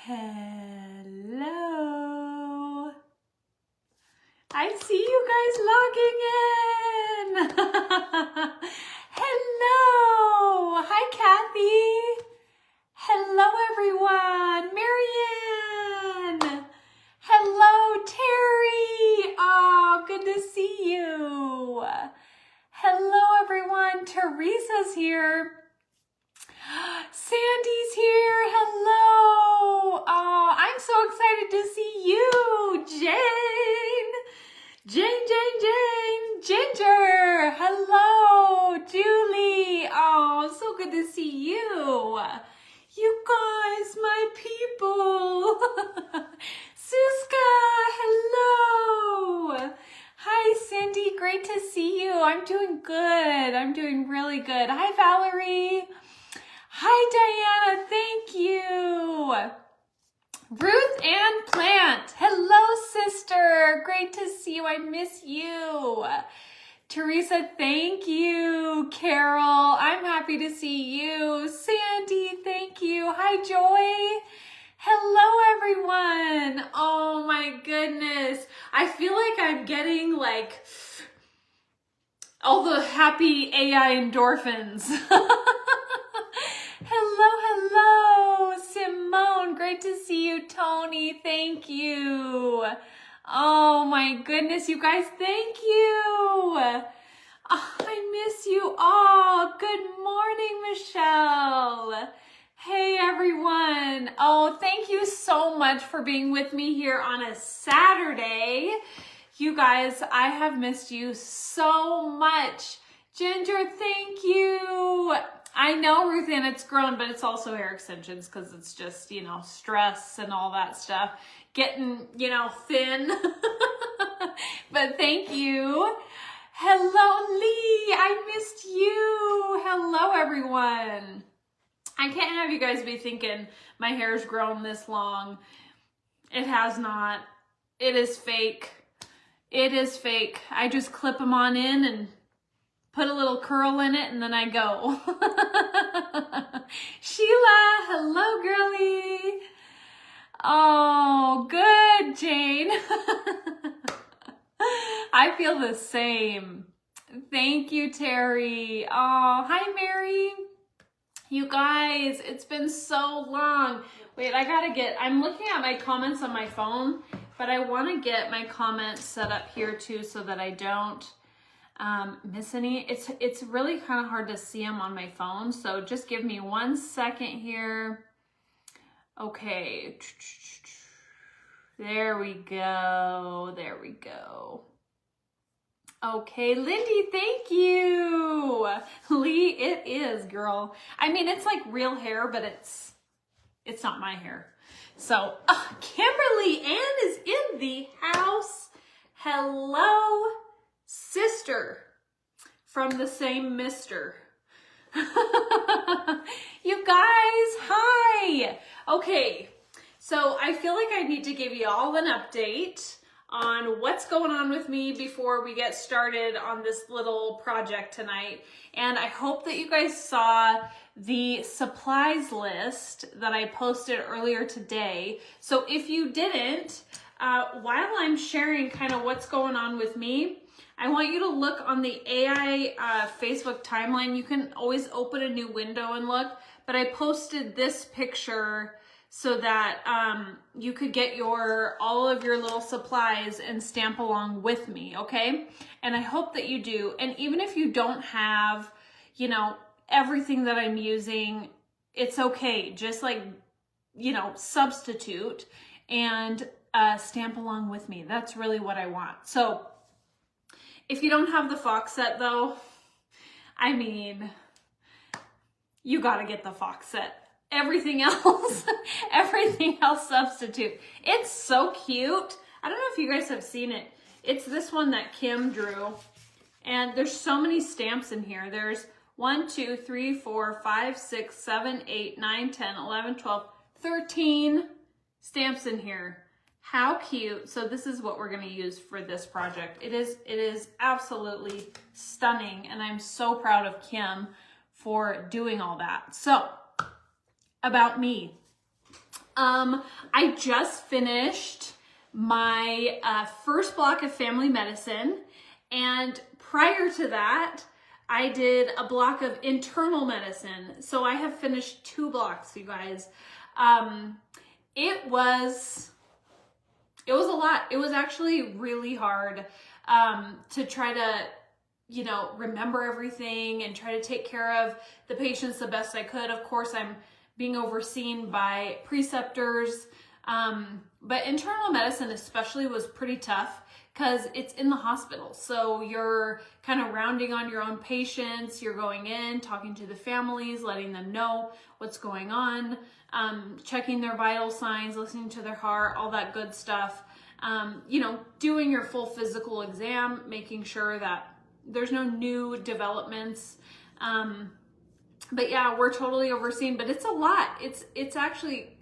Hello. I see you guys logging in. Hello. Hi, Kathy. Hello, everyone. Marianne. Hello, Terry. Oh, good to see you. Hello, everyone. Teresa's here. Sandy's here. Hello. Oh, I'm so excited to see you. Jane. Ginger. Hello. Julie. Oh, so good to see you. You guys, my people. Suska, hello. Hi, Cindy. Great to see you. I'm doing good. I'm doing really good. Hi, Valerie. Hi, Diana. Thank you. Ruth Ann Plant. Hello, sister. Great to see you. I miss you. Teresa, thank you. Carol, I'm happy to see you. Sandy, thank you. Hi, Joy. Hello, everyone. Oh my goodness. I feel like I'm getting like all the happy AI endorphins. Hello, Simone. Great to see you. Tony, thank you. Oh my goodness, you guys, thank you. Oh, I miss you all. Good morning, Michelle. Hey, everyone. Oh, thank you so much for being with me here on a Saturday. You guys, I have missed you so much. Ginger, thank you. I know, Ruth Ann, it's grown, but it's also hair extensions because it's just, you know, stress and all that stuff. Getting, you know, thin. But thank you. Hello, Lee. I missed you. Hello, everyone. I can't have you guys be thinking my hair's grown this long. It has not. It is fake. It is fake. I just clip them on in and put a little curl in it and then I go. Sheila, hello, girlie. Oh, good, Jane. I feel the same. Thank you, Terry. Oh, hi, Mary. You guys, it's been so long. Wait, I'm looking at my comments on my phone, but I want to get my comments set up here too so that I don't miss any. It's really kind of hard to see them on my phone, so just give me 1 second here. Okay, there we go. Okay, Lindy, thank you. Lee, it is, girl. I mean, it's like real hair, but it's not my hair. So, Kimberly Ann is in the house. Hello, sister from the same mister. You guys, hi. Okay, so I feel like I need to give you all an update on what's going on with me before we get started on this little project tonight. And I hope that you guys saw the supplies list that I posted earlier today. So if you didn't, while I'm sharing kind of what's going on with me, I want you to look on the AI Facebook timeline. You can always open a new window and look, but I posted this picture so that you could get all of your little supplies and stamp along with me, okay? And I hope that you do. And even if you don't have, you know, everything that I'm using, it's okay. Just like, you know, substitute and stamp along with me. That's really what I want. So if you don't have the Fox set though, I mean, you gotta get the Fox set. Everything else substitute. It's so cute. I don't know if you guys have seen it. It's this one that Kim drew. And there's so many stamps in here. There's 1, 2, 3, 4, 5, 6, 7, 8, 9, 10, 11, 12, 13 stamps in here. How cute. So this is what we're going to use for this project. It is absolutely stunning. And I'm so proud of Kim for doing all that. So about me. I just finished my first block of family medicine, and prior to that, I did a block of internal medicine. So I have finished 2 blocks, you guys. It was a lot. It was actually really hard to try to, you know, remember everything and try to take care of the patients the best I could. Of course, I'm being overseen by preceptors, but internal medicine especially was pretty tough because it's in the hospital. So you're kind of rounding on your own patients, you're going in, talking to the families, letting them know what's going on, checking their vital signs, listening to their heart, all that good stuff. You know, doing your full physical exam, making sure that there's no new developments. But yeah, we're totally overseen, but it's a lot. It's actually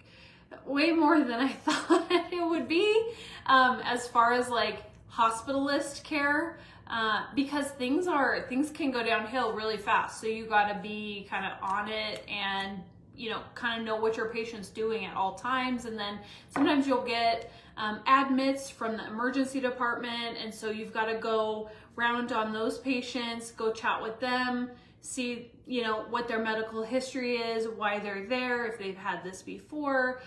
way more than I thought it would be, as far as like hospitalist care, because things can go downhill really fast. So you got to be kind of on it and, you know, kind of know what your patient's doing at all times. And then sometimes you'll get admits from the emergency department. And so you've got to go round on those patients, go chat with them, see, you know, what their medical history is, why they're there, if they've had this before,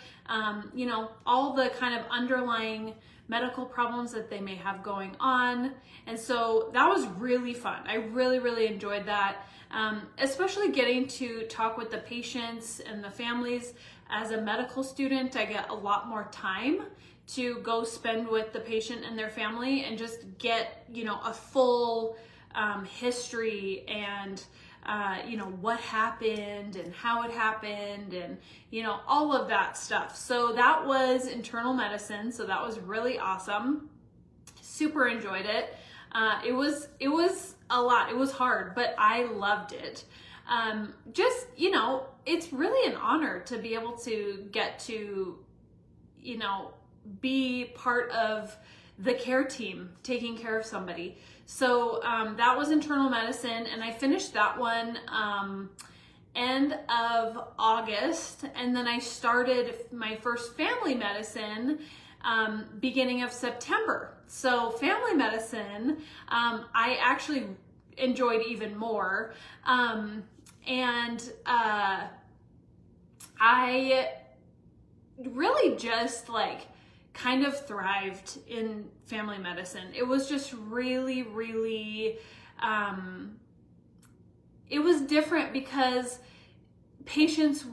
you know, all the kind of underlying medical problems that they may have going on. And so that was really fun. I really, really enjoyed that, especially getting to talk with the patients and the families. As a medical student, I get a lot more time to go spend with the patient and their family and just get, you know, a full history and, you know, what happened and how it happened and, you know, all of that stuff. So that was internal medicine. So that was really awesome. Super enjoyed it. It was a lot. It was hard, but I loved it. Just, you know, it's really an honor to be able to get to, you know, be part of the care team taking care of somebody. So that was internal medicine, and I finished that one end of August, and then I started my first family medicine beginning of September. So family medicine, I actually enjoyed even more, and I really just like kind of thrived in family medicine. It was just really, really, it was different because patients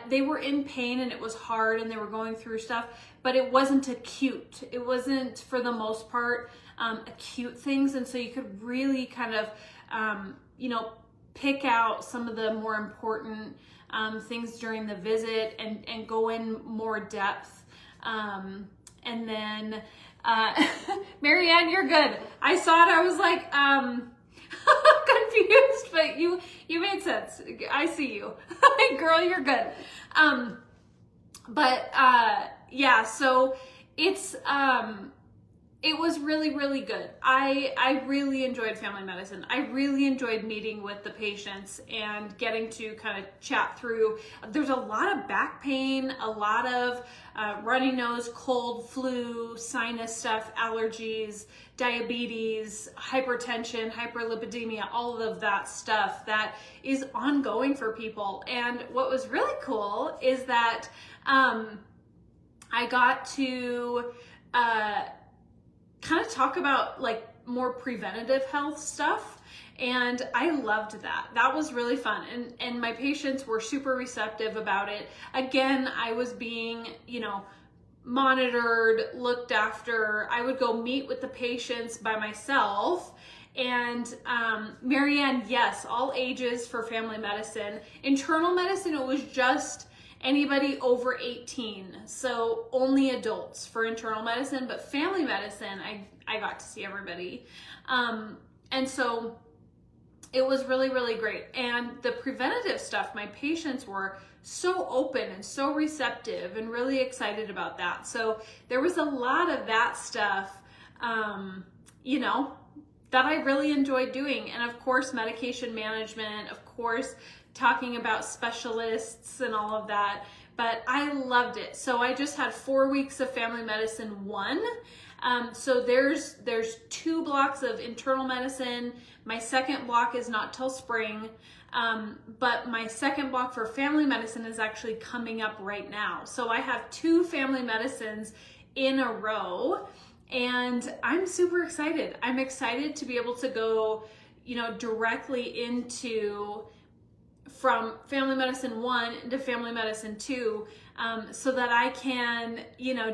they were in pain and it was hard and they were going through stuff, but it wasn't acute. It wasn't, for the most part, acute things. And so you could really kind of, you know, pick out some of the more important things during the visit and go in more depth. And then, Marianne, you're good. I saw it. I was like, confused, but you made sense. I see you. Girl, you're good. Yeah, so it was really, really good. I really enjoyed family medicine. I really enjoyed meeting with the patients and getting to kind of chat through. There's a lot of back pain, a lot of runny nose, cold, flu, sinus stuff, allergies, diabetes, hypertension, hyperlipidemia, all of that stuff that is ongoing for people. And what was really cool is that I got to kind of talk about like more preventative health stuff, and I loved that. That was really fun, and my patients were super receptive about it. Again, I was being, you know, monitored, looked after. I would go meet with the patients by myself. And Marianne, yes, all ages for family medicine. Internal medicine, it was just anybody over 18, so only adults for internal medicine. But family medicine, I got to see everybody, and so it was really, really great. And the preventative stuff, my patients were so open and so receptive and really excited about that. So there was a lot of that stuff, you know, that I really enjoyed doing. And of course, medication management, of course, talking about specialists and all of that. but I loved it. So I just had 4 weeks of Family Medicine 1. So there's 2 blocks of internal medicine. My second block is not till spring, but my second block for family medicine is actually coming up right now. So I have 2 family medicines in a row, and I'm super excited. I'm excited to be able to go, directly into from Family Medicine 1 into Family Medicine 2, so that I can,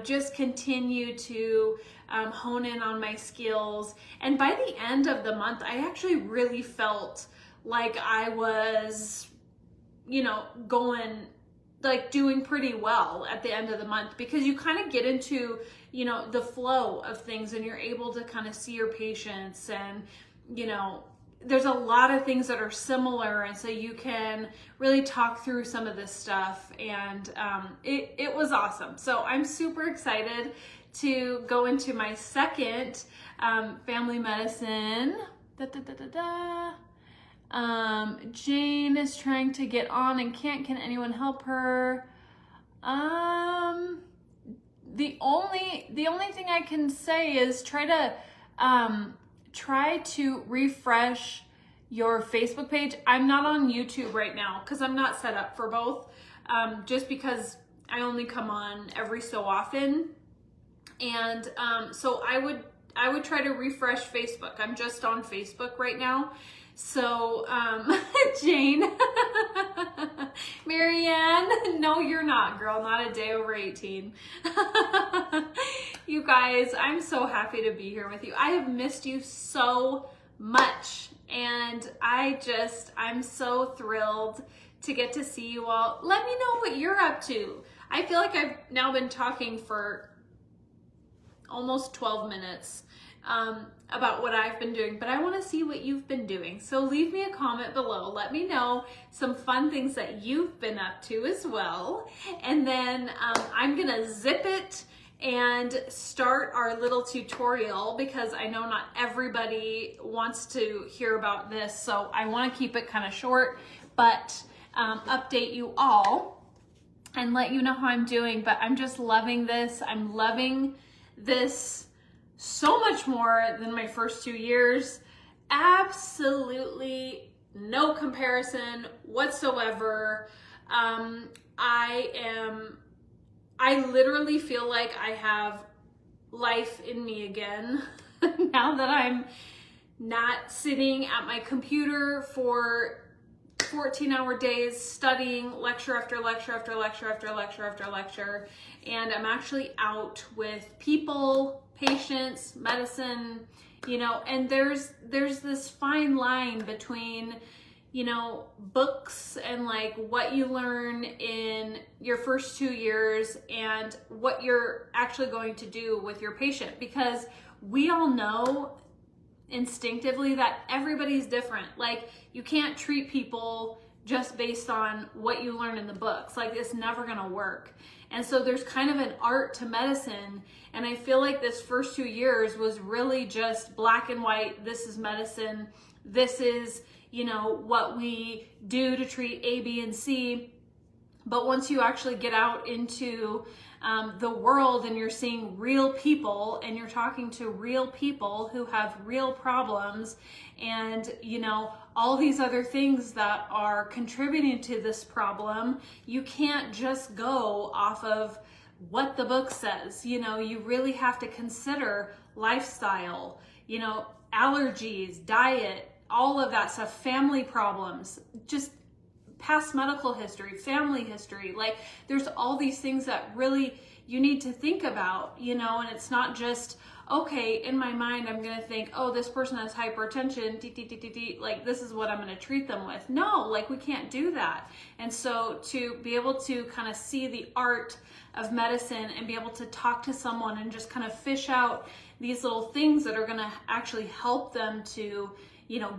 just continue to hone in on my skills. And by the end of the month, I actually really felt like I was, doing pretty well at the end of the month, because you kind of get into, the flow of things, and you're able to kind of see your patients, and, there's a lot of things that are similar, and so you can really talk through some of this stuff, and it was awesome. So I'm super excited to go into my second family medicine. Jane is trying to get on and can't. Can anyone help her? The only thing I can say is try to refresh your Facebook page. I'm not on YouTube right now because I'm not set up for both, just because I only come on every so often. And so I would try to refresh Facebook. I'm just on Facebook right now. So, Jane, Marianne, no, you're not, girl, not a day over 18. You guys, I'm so happy to be here with you. I have missed you so much, and I'm so thrilled to get to see you all. Let me know what you're up to. I feel like I've now been talking for almost 12 minutes about what I've been doing, but I want to see what you've been doing. So leave me a comment below. Let me know some fun things that you've been up to as well. And then I'm gonna zip it and start our little tutorial, because I know not everybody wants to hear about this, so I want to keep it kind of short, but update you all and let you know how I'm doing. But I'm just loving this. I'm loving this so much more than my first 2 years. Absolutely no comparison whatsoever. I literally feel like I have life in me again now that I'm not sitting at my computer for 14-hour days studying lecture after lecture after lecture after lecture after lecture, and I'm actually out with people, patients, medicine, and there's this fine line between, books and like what you learn in your first 2 years and what you're actually going to do with your patient, because we all know instinctively that everybody's different. Like, you can't treat people just based on what you learn in the books. Like, it's never gonna work. And so there's kind of an art to medicine, and I feel like this first 2 years was really just black and white. This is medicine. This is, what we do to treat A, B, and C. But once you actually get out into the world and you're seeing real people and you're talking to real people who have real problems, and all these other things that are contributing to this problem, you can't just go off of what the book says. You really have to consider lifestyle, allergies, diet, all of that stuff, family problems, just past medical history, family history. Like, there's all these things that really you need to think about, and it's not just, okay, in my mind, I'm going to think, oh, this person has hypertension, like, this is what I'm going to treat them with. No, like, we can't do that. And so to be able to kind of see the art of medicine and be able to talk to someone and just kind of fish out these little things that are going to actually help them to,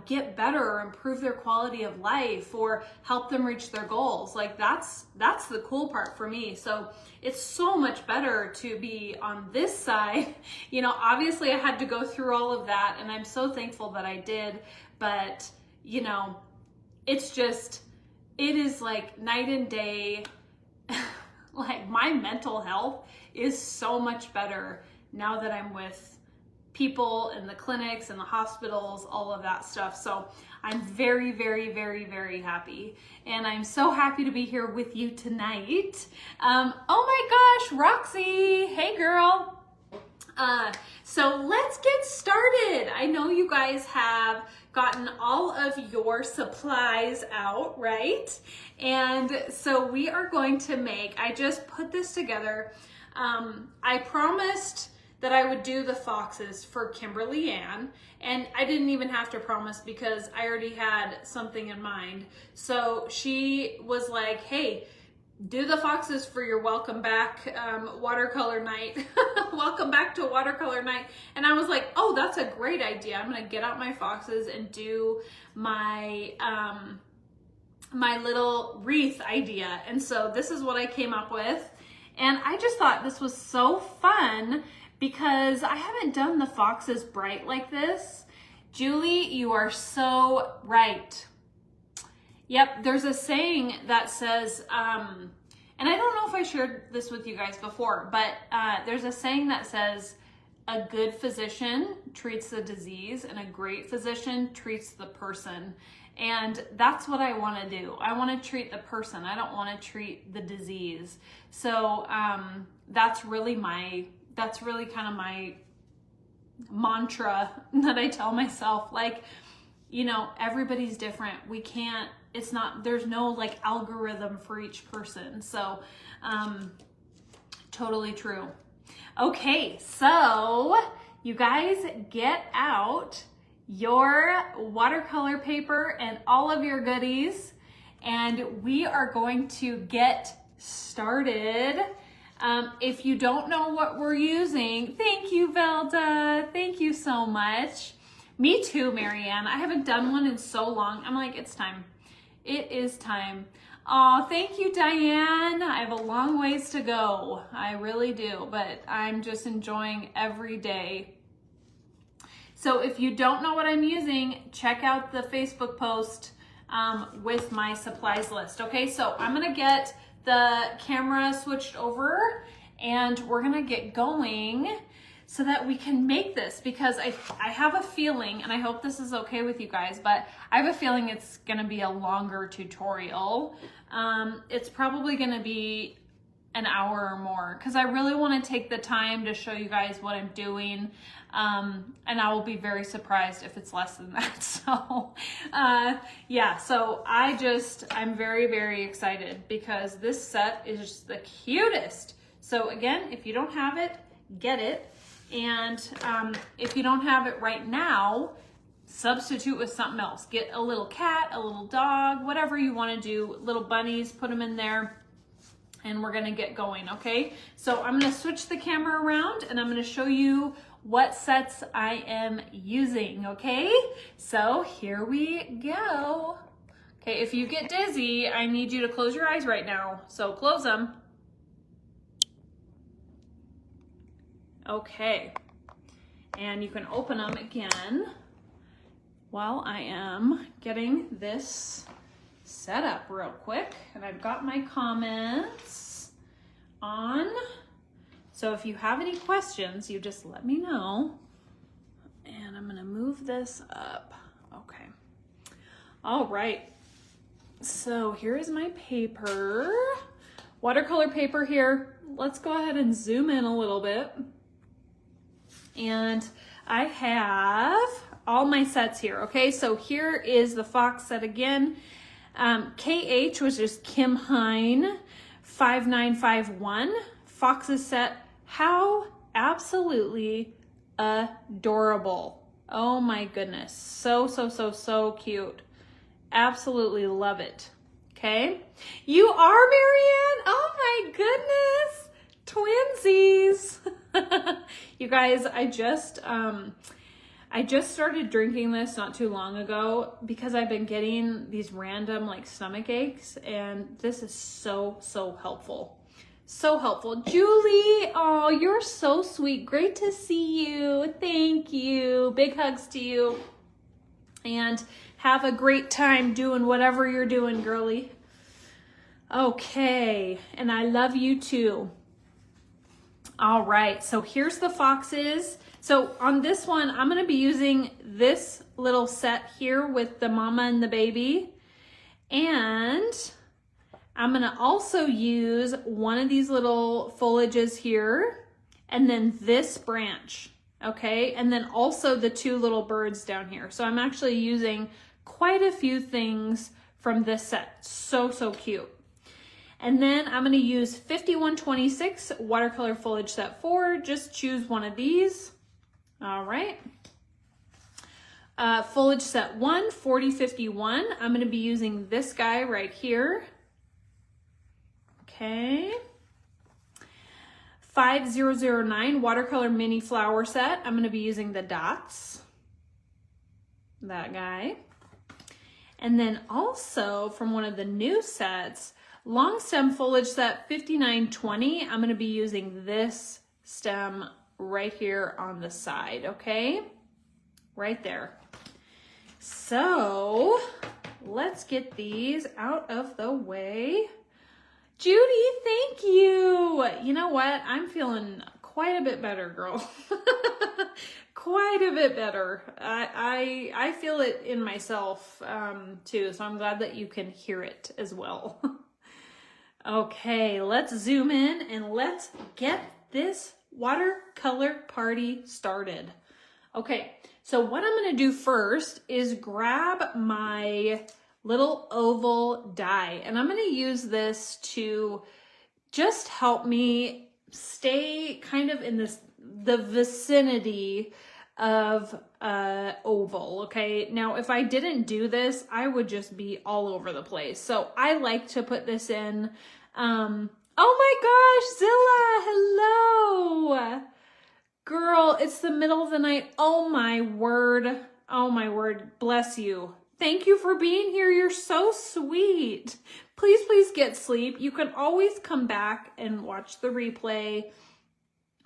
get better or improve their quality of life or help them reach their goals. Like, that's the cool part for me. So it's so much better to be on this side. Obviously I had to go through all of that, and I'm so thankful that I did, but it is like night and day. Like my mental health is so much better now that I'm with people in the clinics and the hospitals, all of that stuff. So I'm very, very, very, very happy. And I'm so happy to be here with you tonight. Oh my gosh, Roxy, hey girl. So let's get started. I know you guys have gotten all of your supplies out, right? And so we are going to make, I just put this together. I promised that I would do the foxes for Kimberly Ann, and I didn't even have to promise because I already had something in mind. So she was like, hey, do the foxes for your welcome back watercolor night. Welcome back to watercolor night. And I was like, oh, that's a great idea. I'm gonna get out my foxes and do my my little wreath idea. And so this is what I came up with. And I just thought this was so fun because I haven't done the foxes bright like this. Julie, you are so right. Yep, there's a saying that says, and I don't know if I shared this with you guys before, but there's a saying that says, a good physician treats the disease and a great physician treats the person. And that's what I want to do. I want to treat the person. I don't want to treat the disease. So that's really kind of my mantra that I tell myself. Like, you know, everybody's different. We can't, there's no like algorithm for each person. So totally true. Okay, so you guys get out your watercolor paper and all of your goodies, and we are going to get started. If you don't know what we're using, thank you, Velda. Thank you so much. Me too, Marianne. I haven't done one in so long. I'm like, it's time. It is time. Oh, thank you, Diane. I have a long ways to go. I really do, but I'm just enjoying every day. So if you don't know what I'm using, check out the Facebook post with my supplies list. Okay, so I'm gonna get the camera switched over and we're gonna get going so that we can make this, because I have a feeling, and I hope this is okay with you guys, but I have a feeling it's gonna be a longer tutorial. It's probably gonna be an hour or more because I really want to take the time to show you guys what I'm doing, and I will be very surprised if it's less than that. So yeah, so I'm very, very excited because this set is just the cutest. So again, if you don't have it, get it. And if you don't have it right now, substitute with something else. Get a little cat, a little dog, whatever you want to do, little bunnies, put them in there, and we're gonna get going, okay? So I'm gonna switch the camera around and I'm gonna show you what sets I am using, okay? So here we go. Okay, if you get dizzy, I need you to close your eyes right now. So close them. Okay, and you can open them again while I am getting this set up real quick. And I've got my comments on. So if you have any questions, you just let me know. And I'm gonna move this up. Okay. All right. So here is my paper. Watercolor paper here. Let's go ahead and zoom in a little bit. And I have all my sets here, okay? So here is the Fox set again. KH was just Kim Hine 5951. Fox's set. How absolutely adorable. Oh my goodness. So cute. Absolutely love it. Okay. You are, Marianne? Oh my goodness. Twinsies. You guys, I just started drinking this not too long ago because I've been getting these random like stomach aches, and this is so helpful. So helpful. Julie, oh, you're so sweet. Great to see you. Thank you. Big hugs to you. And have a great time doing whatever you're doing, girly. Okay, and I love you too. All right, so here's the foxes. So on this one, I'm gonna be using this little set here with the mama and the baby. And I'm gonna also use one of these little foliages here, and then this branch, okay? And then also the two little birds down here. So I'm actually using quite a few things from this set. So, so cute. And then I'm gonna use 5126 Watercolor Foliage Set 4. Just choose one of these. All right. Foliage Set 1, 4051. I'm gonna be using this guy right here. Okay. 5009 Watercolor Mini Flower Set. I'm gonna be using the dots. That guy. And then also from one of the new sets, Long Stem Foliage Set 5920, I'm gonna be using this stem right here on the side, okay? Right there. So let's get these out of the way. Judy, thank you. You know what? I'm feeling quite a bit better, girl. Quite a bit better. I feel it in myself too, so I'm glad that you can hear it as well. Okay, let's zoom in and let's get this watercolor party started. Okay, so what I'm gonna do first is grab my little oval die, and I'm gonna use this to just help me stay kind of in the vicinity of oval, okay? Now, if I didn't do this, I would just be all over the place. So I like to put this in, oh my gosh, Zilla, hello. Girl, it's the middle of the night. Oh my word, bless you. Thank you for being here, you're so sweet. Please, please get sleep. You can always come back and watch the replay.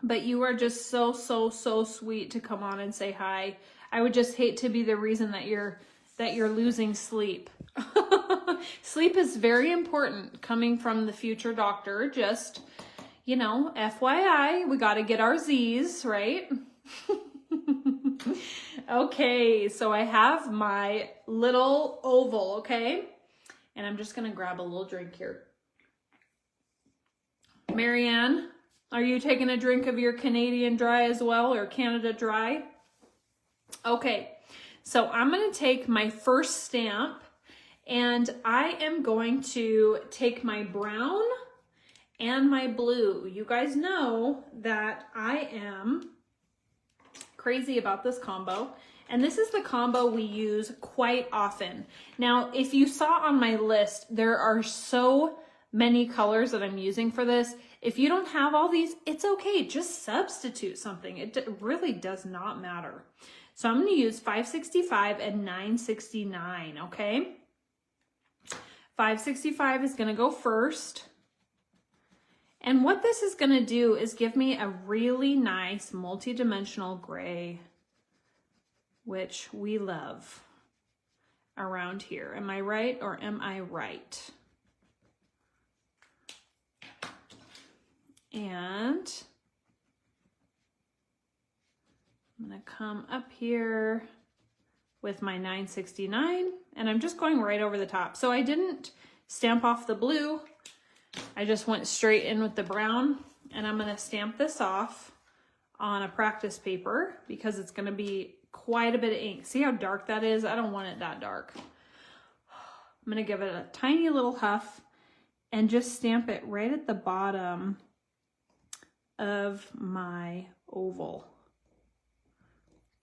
But you are just so, so, so sweet to come on and say hi. I would just hate to be the reason that you're losing sleep. Sleep is very important coming from the future doctor. Just, you know, FYI, we got to get our Z's, right? Okay, so I have my little oval, okay? And I'm just going to grab a little drink here. Marianne, are you taking a drink of your Canadian Dry as well, or Canada Dry? Okay, so I'm going to take my first stamp, and I am going to take my brown and my blue. You guys know that I am crazy about this combo, and this is the combo we use quite often. Now, if you saw on my list, there are so many colors that I'm using for this. If you don't have all these, it's okay. Just substitute something. It really does not matter. So I'm going to use 565 and 969, okay? 565 is going to go first. And what this is going to do is give me a really nice multi-dimensional gray, which we love around here. Am I right or am I right? And I'm going to come up here with my 969, and I'm just going right over the top. So I didn't stamp off the blue. I just went straight in with the brown, and I'm going to stamp this off on a practice paper because it's going to be quite a bit of ink. See how dark that is? I don't want it that dark. I'm going to give it a tiny little huff and just stamp it right at the bottom of my oval.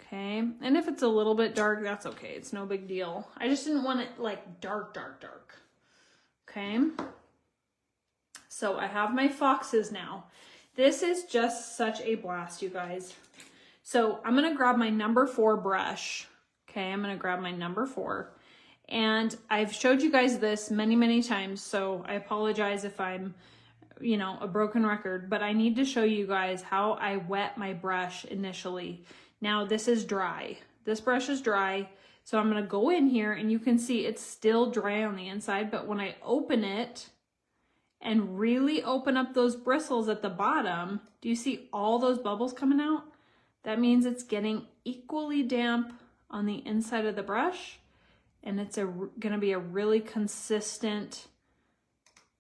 Okay, and if it's a little bit dark, that's okay. It's no big deal. I just didn't want it like dark, dark, dark. Okay, so I have my foxes now. This is just such a blast, you guys. So I'm gonna grab my number 4 brush. Okay, I'm gonna grab my number 4. And I've showed you guys this many, many times, so I apologize if I'm, you know, a broken record, but I need to show you guys how I wet my brush initially. Now this is dry. This brush is dry, so I'm gonna go in here and you can see it's still dry on the inside, but when I open it, and really open up those bristles at the bottom, do you see all those bubbles coming out? That means it's getting equally damp on the inside of the brush, and it's gonna be a really consistent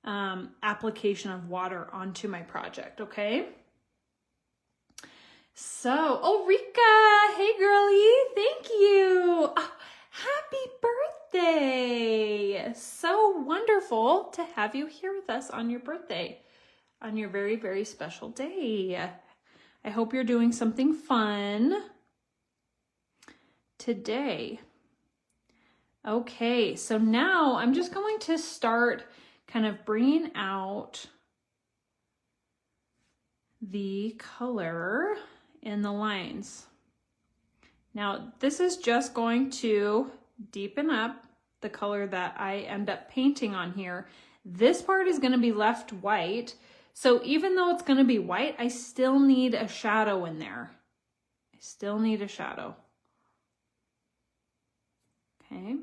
application of water onto my project, okay? So, oh, Rika, hey girlie, thank you. Oh, happy birthday. So wonderful to have you here with us on your birthday, on your very, very special day. I hope you're doing something fun today. Okay, so now I'm just going to start kind of bringing out the color in the lines. Now, this is just going to deepen up the color that I end up painting on here. This part is going to be left white. So even though it's going to be white, I still need a shadow in there. I still need a shadow. Okay.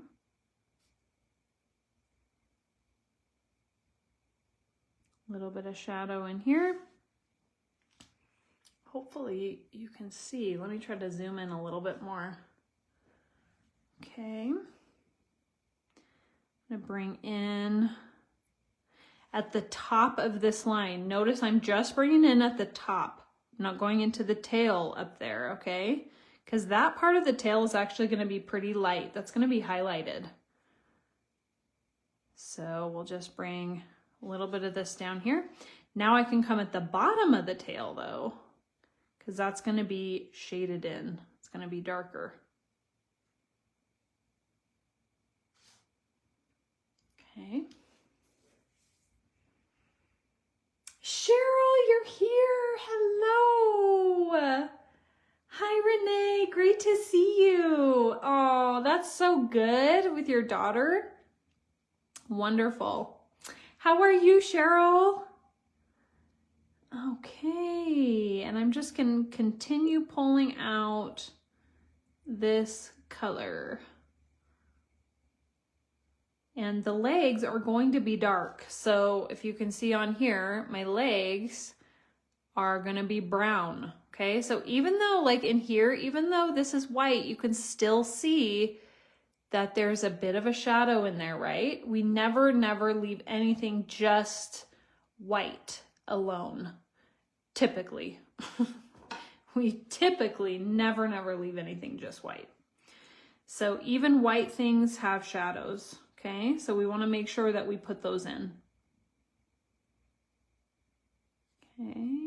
A little bit of shadow in here. Hopefully you can see. Let me try to zoom in a little bit more. Okay. I'm going to bring in at the top of this line. Notice I'm just bringing in at the top, not going into the tail up there, okay? Because that part of the tail is actually going to be pretty light. That's going to be highlighted. So we'll just bring a little bit of this down here. Now I can come at the bottom of the tail though, because that's going to be shaded in. It's going to be darker. Okay. Cheryl, you're here. Hello. Hi, Renee. Great to see you. Oh, that's so good with your daughter. Wonderful. How are you, Cheryl? Okay, and I'm just going to continue pulling out this color. And the legs are going to be dark. So if you can see on here, my legs are going to be brown. Okay, so even though like in here, even though this is white, you can still see that there's a bit of a shadow in there, right? We never leave anything just white alone. Typically. We typically never leave anything just white. So even white things have shadows, okay? So we want to make sure that we put those in. Okay.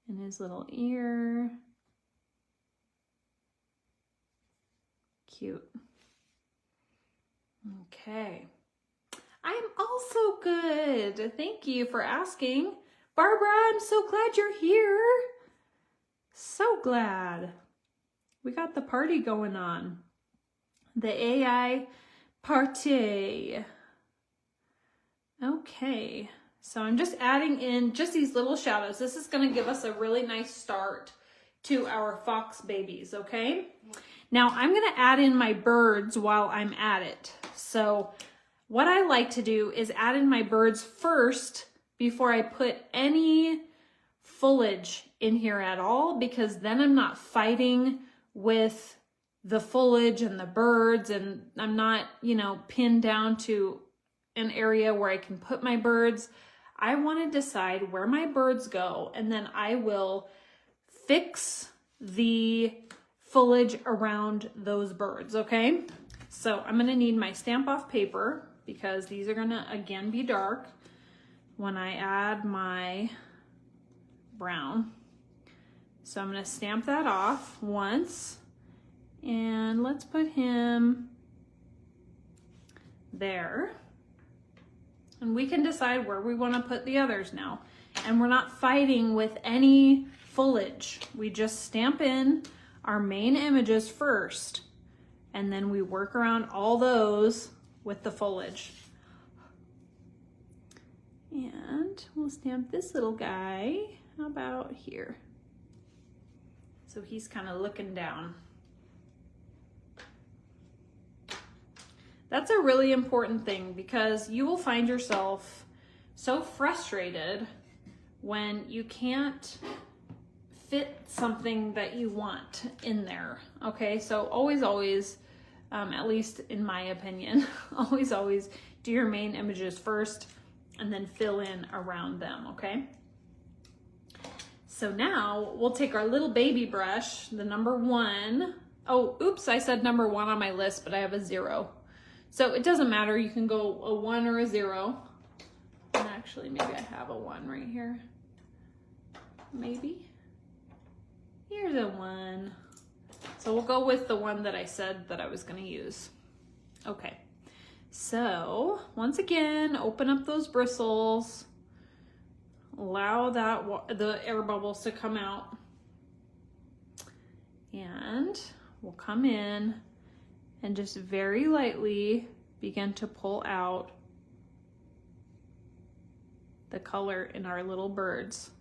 And his little ear. Cute. Okay. I'm also good. Thank you for asking. Barbara, I'm so glad you're here. So glad. We got the party going on. The AI party. Okay. So I'm just adding in just these little shadows. This is going to give us a really nice start to our fox babies, okay? Now I'm going to add in my birds while I'm at it. So what I like to do is add in my birds first before I put any foliage in here at all, because then I'm not fighting with the foliage and the birds, and I'm not, you know, pinned down to an area where I can put my birds. I want to decide where my birds go, and then I will fix the foliage around those birds, okay? So I'm going to need my stamp off paper because these are going to again be dark when I add my brown. So I'm going to stamp that off once, and let's put him there. And we can decide where we want to put the others now. And we're not fighting with any foliage. We just stamp in our main images first, and then we work around all those with the foliage. And we'll stamp this little guy. How about here? So he's kind of looking down. That's a really important thing, because you will find yourself so frustrated when you can't fit something that you want in there. Okay, so always, at least in my opinion, always do your main images first and then fill in around them, okay? So now we'll take our little baby brush, the number 1. Oh, oops, I said number 1 on my list, but I have a 0. So it doesn't matter, you can go a 1 or a 0. And actually, maybe I have a 1 right here. Maybe. Here's a 1. So we'll go with the one that I said that I was gonna use. Okay, so once again, open up those bristles. Allow the air bubbles to come out. And we'll come in and just very lightly begin to pull out the color in our little birds.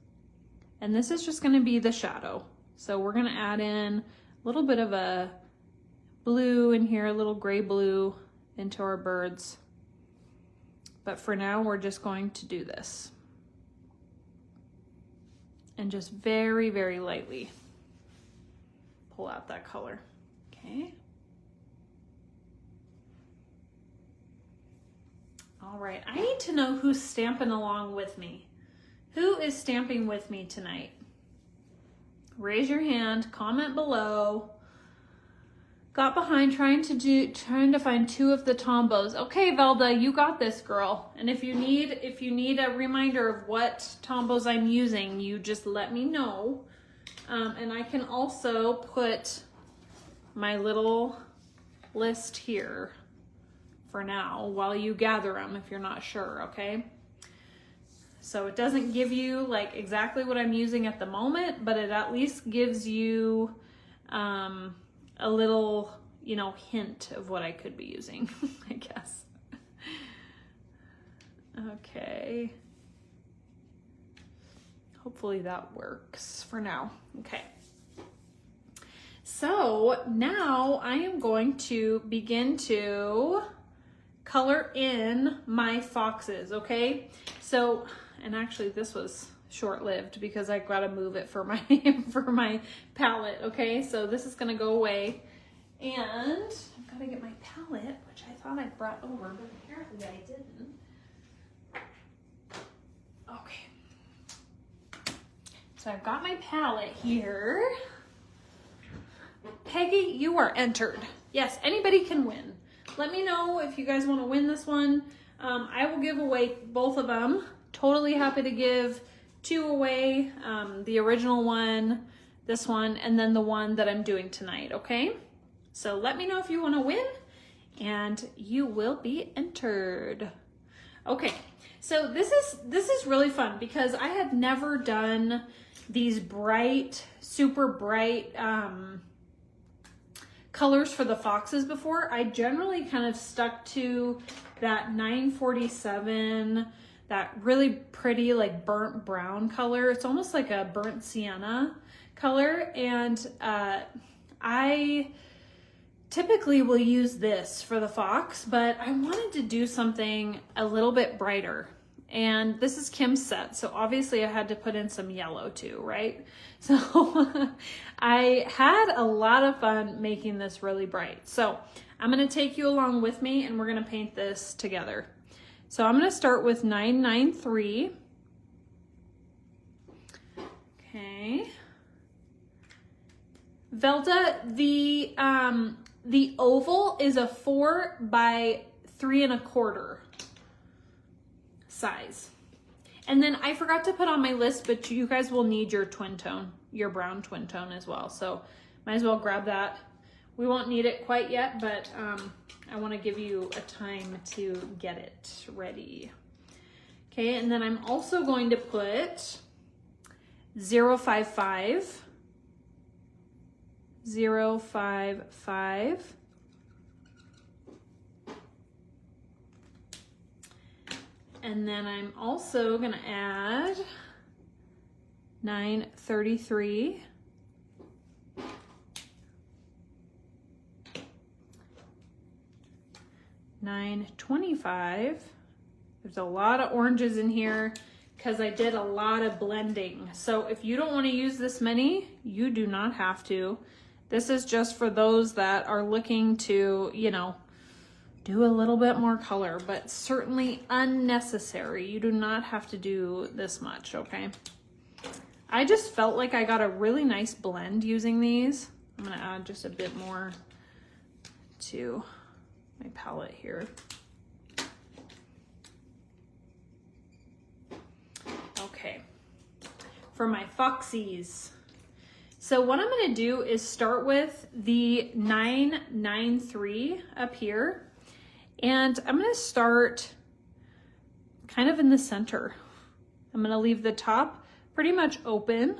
And this is just gonna be the shadow. So we're gonna add in a little bit of a blue in here, a little gray blue into our birds. But for now, we're just going to do this. And just very, very lightly pull out that color, okay? All right, I need to know who's stamping along with me. Who is stamping with me tonight? Raise your hand, comment below. Got behind trying to find 2 of the Tombos. Okay, Velda, you got this, girl. And if you need a reminder of what Tombos I'm using, you just let me know. And I can also put my little list here for now while you gather them if you're not sure, okay? So it doesn't give you like exactly what I'm using at the moment, but it at least gives you a little, you know, hint of what I could be using, I guess. Okay. Hopefully that works for now. Okay. So now I am going to begin to color in my foxes, okay? So, and actually this was short-lived because I gotta move it for my for my palette, okay? So this is gonna go away, and I've gotta get my palette, which I thought I brought over, but apparently I didn't. Okay. So I've got my palette here. Peggy, you are entered. Yes, anybody can win. Let me know if you guys want to win this one. I will give away both of them. Totally happy to give 2 away. The original one, this one, and then the one that I'm doing tonight, okay? So let me know if you want to win, and you will be entered. Okay, so this is really fun because I had never done these bright, super bright colors for the foxes before. I generally kind of stuck to that 947, that really pretty like burnt brown color. It's almost like a burnt sienna color, and I typically will use this for the fox, but I wanted to do something a little bit brighter. And this is Kim's set, so obviously I had to put in some yellow too, right? So I had a lot of fun making this really bright. So I'm gonna take you along with me and we're gonna paint this together. So I'm gonna start with 993. Okay. Velda, the oval is a 4 by 3 1/4 size. And then I forgot to put on my list, but you guys will need your twin tone, your brown twin tone as well. So might as well grab that. We won't need it quite yet, but I want to give you a time to get it ready. Okay, and then I'm also going to put 055, 055, and then I'm also going to add 933, 925, There's a lot of oranges in here because I did a lot of blending. So if you don't want to use this many, you do not have to. This is just for those that are looking to, you know, do a little bit more color, but certainly unnecessary. You do not have to do this much, okay? I just felt like I got a really nice blend using these. I'm gonna add just a bit more to my palette here. Okay, for my Foxies. So what I'm gonna do is start with the 993 up here. And I'm gonna start kind of in the center. I'm gonna leave the top pretty much open.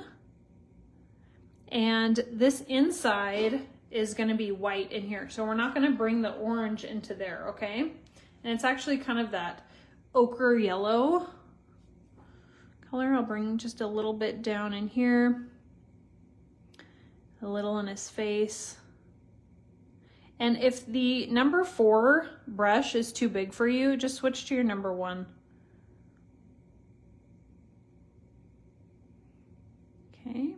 And this inside is gonna be white in here. So we're not gonna bring the orange into there, okay? And it's actually kind of that ochre yellow color. I'll bring just a little bit down in here. A little on his face. And if the number 4 brush is too big for you, just switch to your number 1. Okay.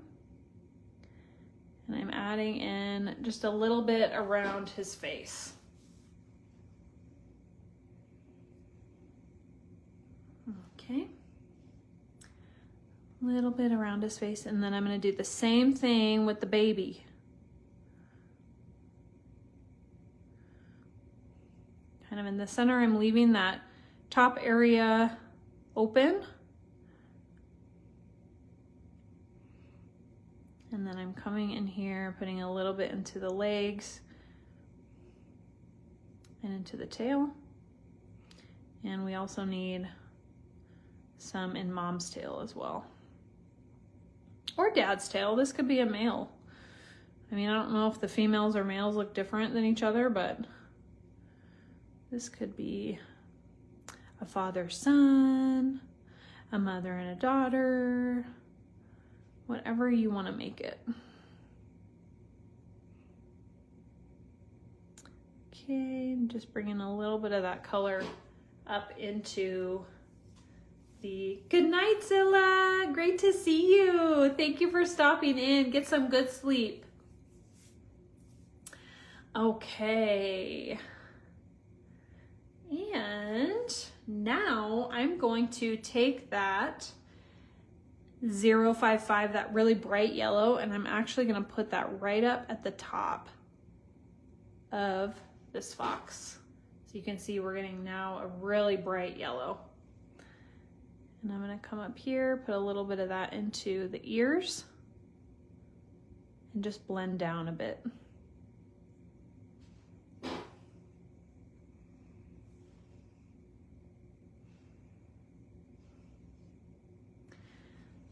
And I'm adding in just a little bit around his face. Okay. A little bit around his face, and then I'm going to do the same thing with the baby. Kind of in the center, I'm leaving that top area open. And then I'm coming in here, putting a little bit into the legs and into the tail. And we also need some in mom's tail as well. Or dad's tail. This could be a male. I mean, I don't know if the females or males look different than each other, but this could be a father-son, a mother and a daughter, whatever you want to make it. Okay, I'm just bringing a little bit of that color up into the... Good night, Zilla. Great to see you. Thank you for stopping in. Get some good sleep. Okay. And now I'm going to take that 055, that really bright yellow, and I'm actually going to put that right up at the top of this fox. So you can see we're getting now a really bright yellow. And I'm going to come up here, put a little bit of that into the ears, and just blend down a bit.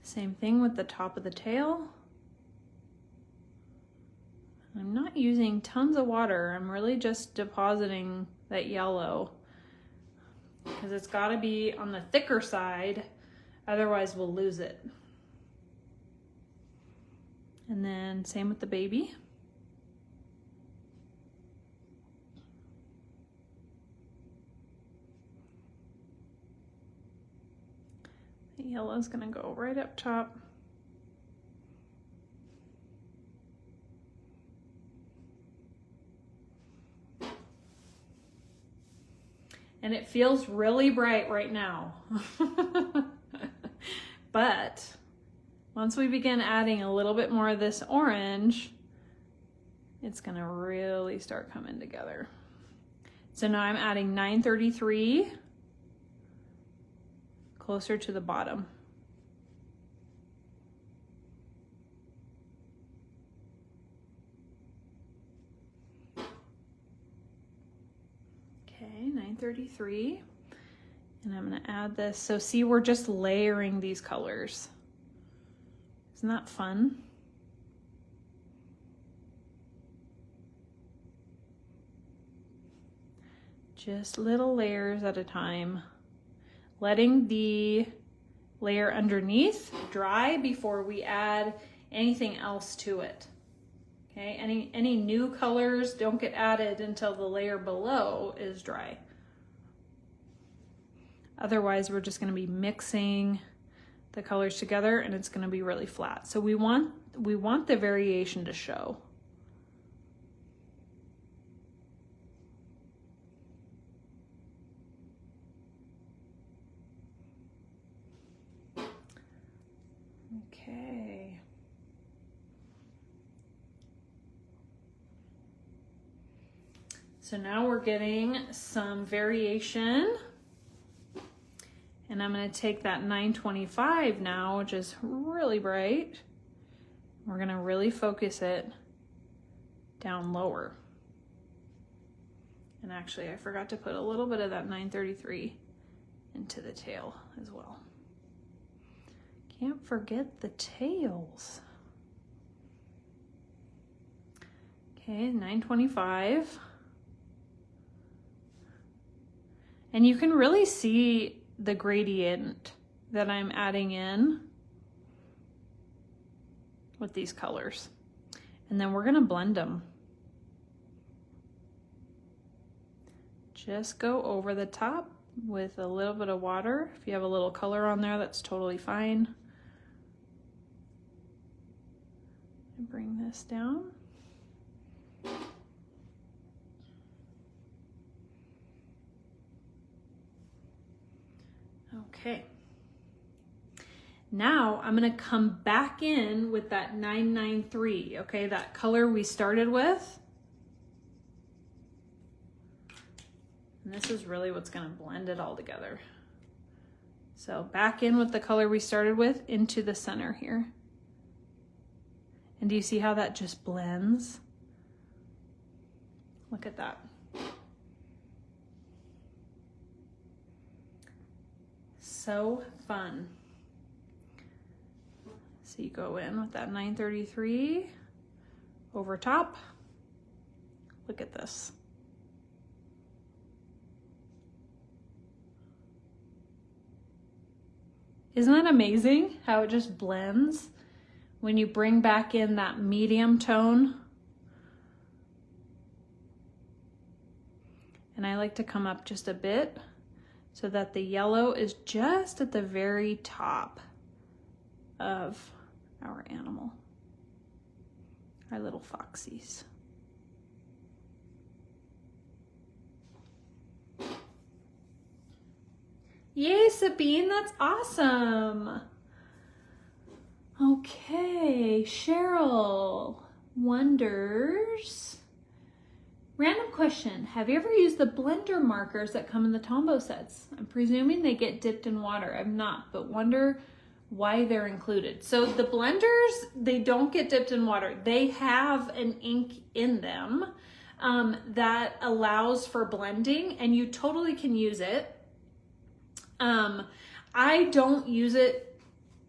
Same thing with the top of the tail. I'm not using tons of water. I'm really just depositing that yellow because it's got to be on the thicker side, otherwise we'll lose it. And then same with the baby. The yellow is going to go right up top. And it feels really bright right now. But once we begin adding a little bit more of this orange, it's going to really start coming together. So now I'm adding 933 closer to the bottom. Okay, 933. And I'm going to add this. So see, we're just layering these colors. Isn't that fun? Just little layers at a time. Letting the layer underneath dry before we add anything else to it. Okay, any new colors don't get added until the layer below is dry. Otherwise, we're just going to be mixing the colors together and it's going to be really flat. So we want the variation to show. Okay. So now we're getting some variation. And I'm going to take that 925 now, which is really bright. We're going to really focus it down lower. And actually, I forgot to put a little bit of that 933 into the tail as well. Can't forget the tails. Okay, 925. And you can really see the gradient that I'm adding in with these colors. And then we're gonna blend them. Just go over the top with a little bit of water. If you have a little color on there, that's totally fine. And bring this down. Okay. Now I'm going to come back in with that 993, okay, that color we started with. And this is really what's going to blend it all together. So back in with the color we started with into the center here. And do you see how that just blends? Look at that. So fun. So you go in with that 933 over top. Look at this. Isn't that amazing how it just blends when you bring back in that medium tone? And I like to come up just a bit so that the yellow is just at the very top of our animal, our little foxies. Yay, Sabine, that's awesome. Okay, Cheryl wonders, random question, have you ever used the blender markers that come in the Tombow sets? I'm presuming they get dipped in water. I've not, but wonder why they're included. So the blenders, they don't get dipped in water. They have an ink in them that allows for blending, and you totally can use it. I don't use it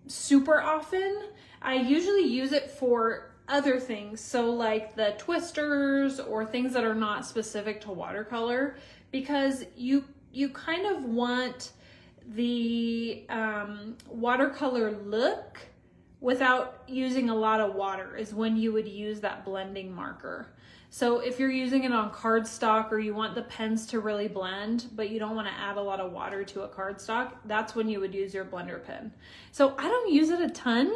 super often. I usually use it for other things. So like the twisters or things that are not specific to watercolor, because you kind of want the watercolor look without using a lot of water is when you would use that blending marker. So if you're using it on cardstock or you want the pens to really blend, but you don't want to add a lot of water to a cardstock, that's when you would use your blender pen. So I don't use it a ton,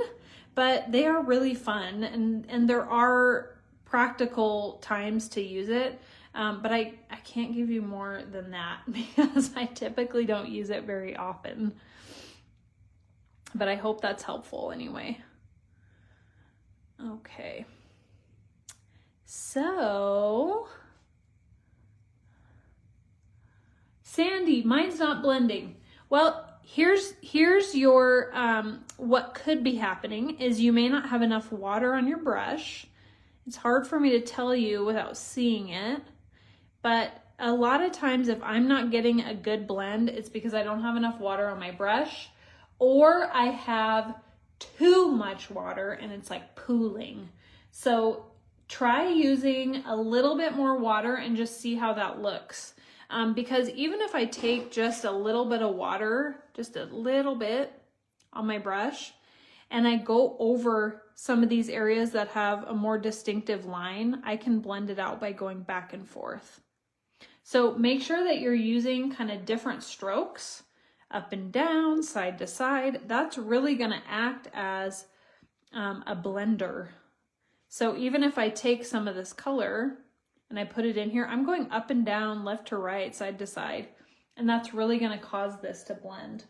but they are really fun, and there are practical times to use it. But I can't give you more than that because I typically don't use it very often. But I hope that's helpful anyway. Okay. So, Sandy, mine's not blending. Well, here's your, what could be happening is you may not have enough water on your brush. It's hard for me to tell you without seeing it, but a lot of times if I'm not getting a good blend, it's because I don't have enough water on my brush, or I have too much water and it's like pooling. So try using a little bit more water and just see how that looks. Because even if I take just a little bit of water, just a little bit on my brush, and I go over some of these areas that have a more distinctive line, I can blend it out by going back and forth. So make sure that you're using kind of different strokes up and down, side to side. That's really gonna act as a blender. So even if I take some of this color and I put it in here, I'm going up and down, left to right, side to side, and that's really gonna cause this to blend.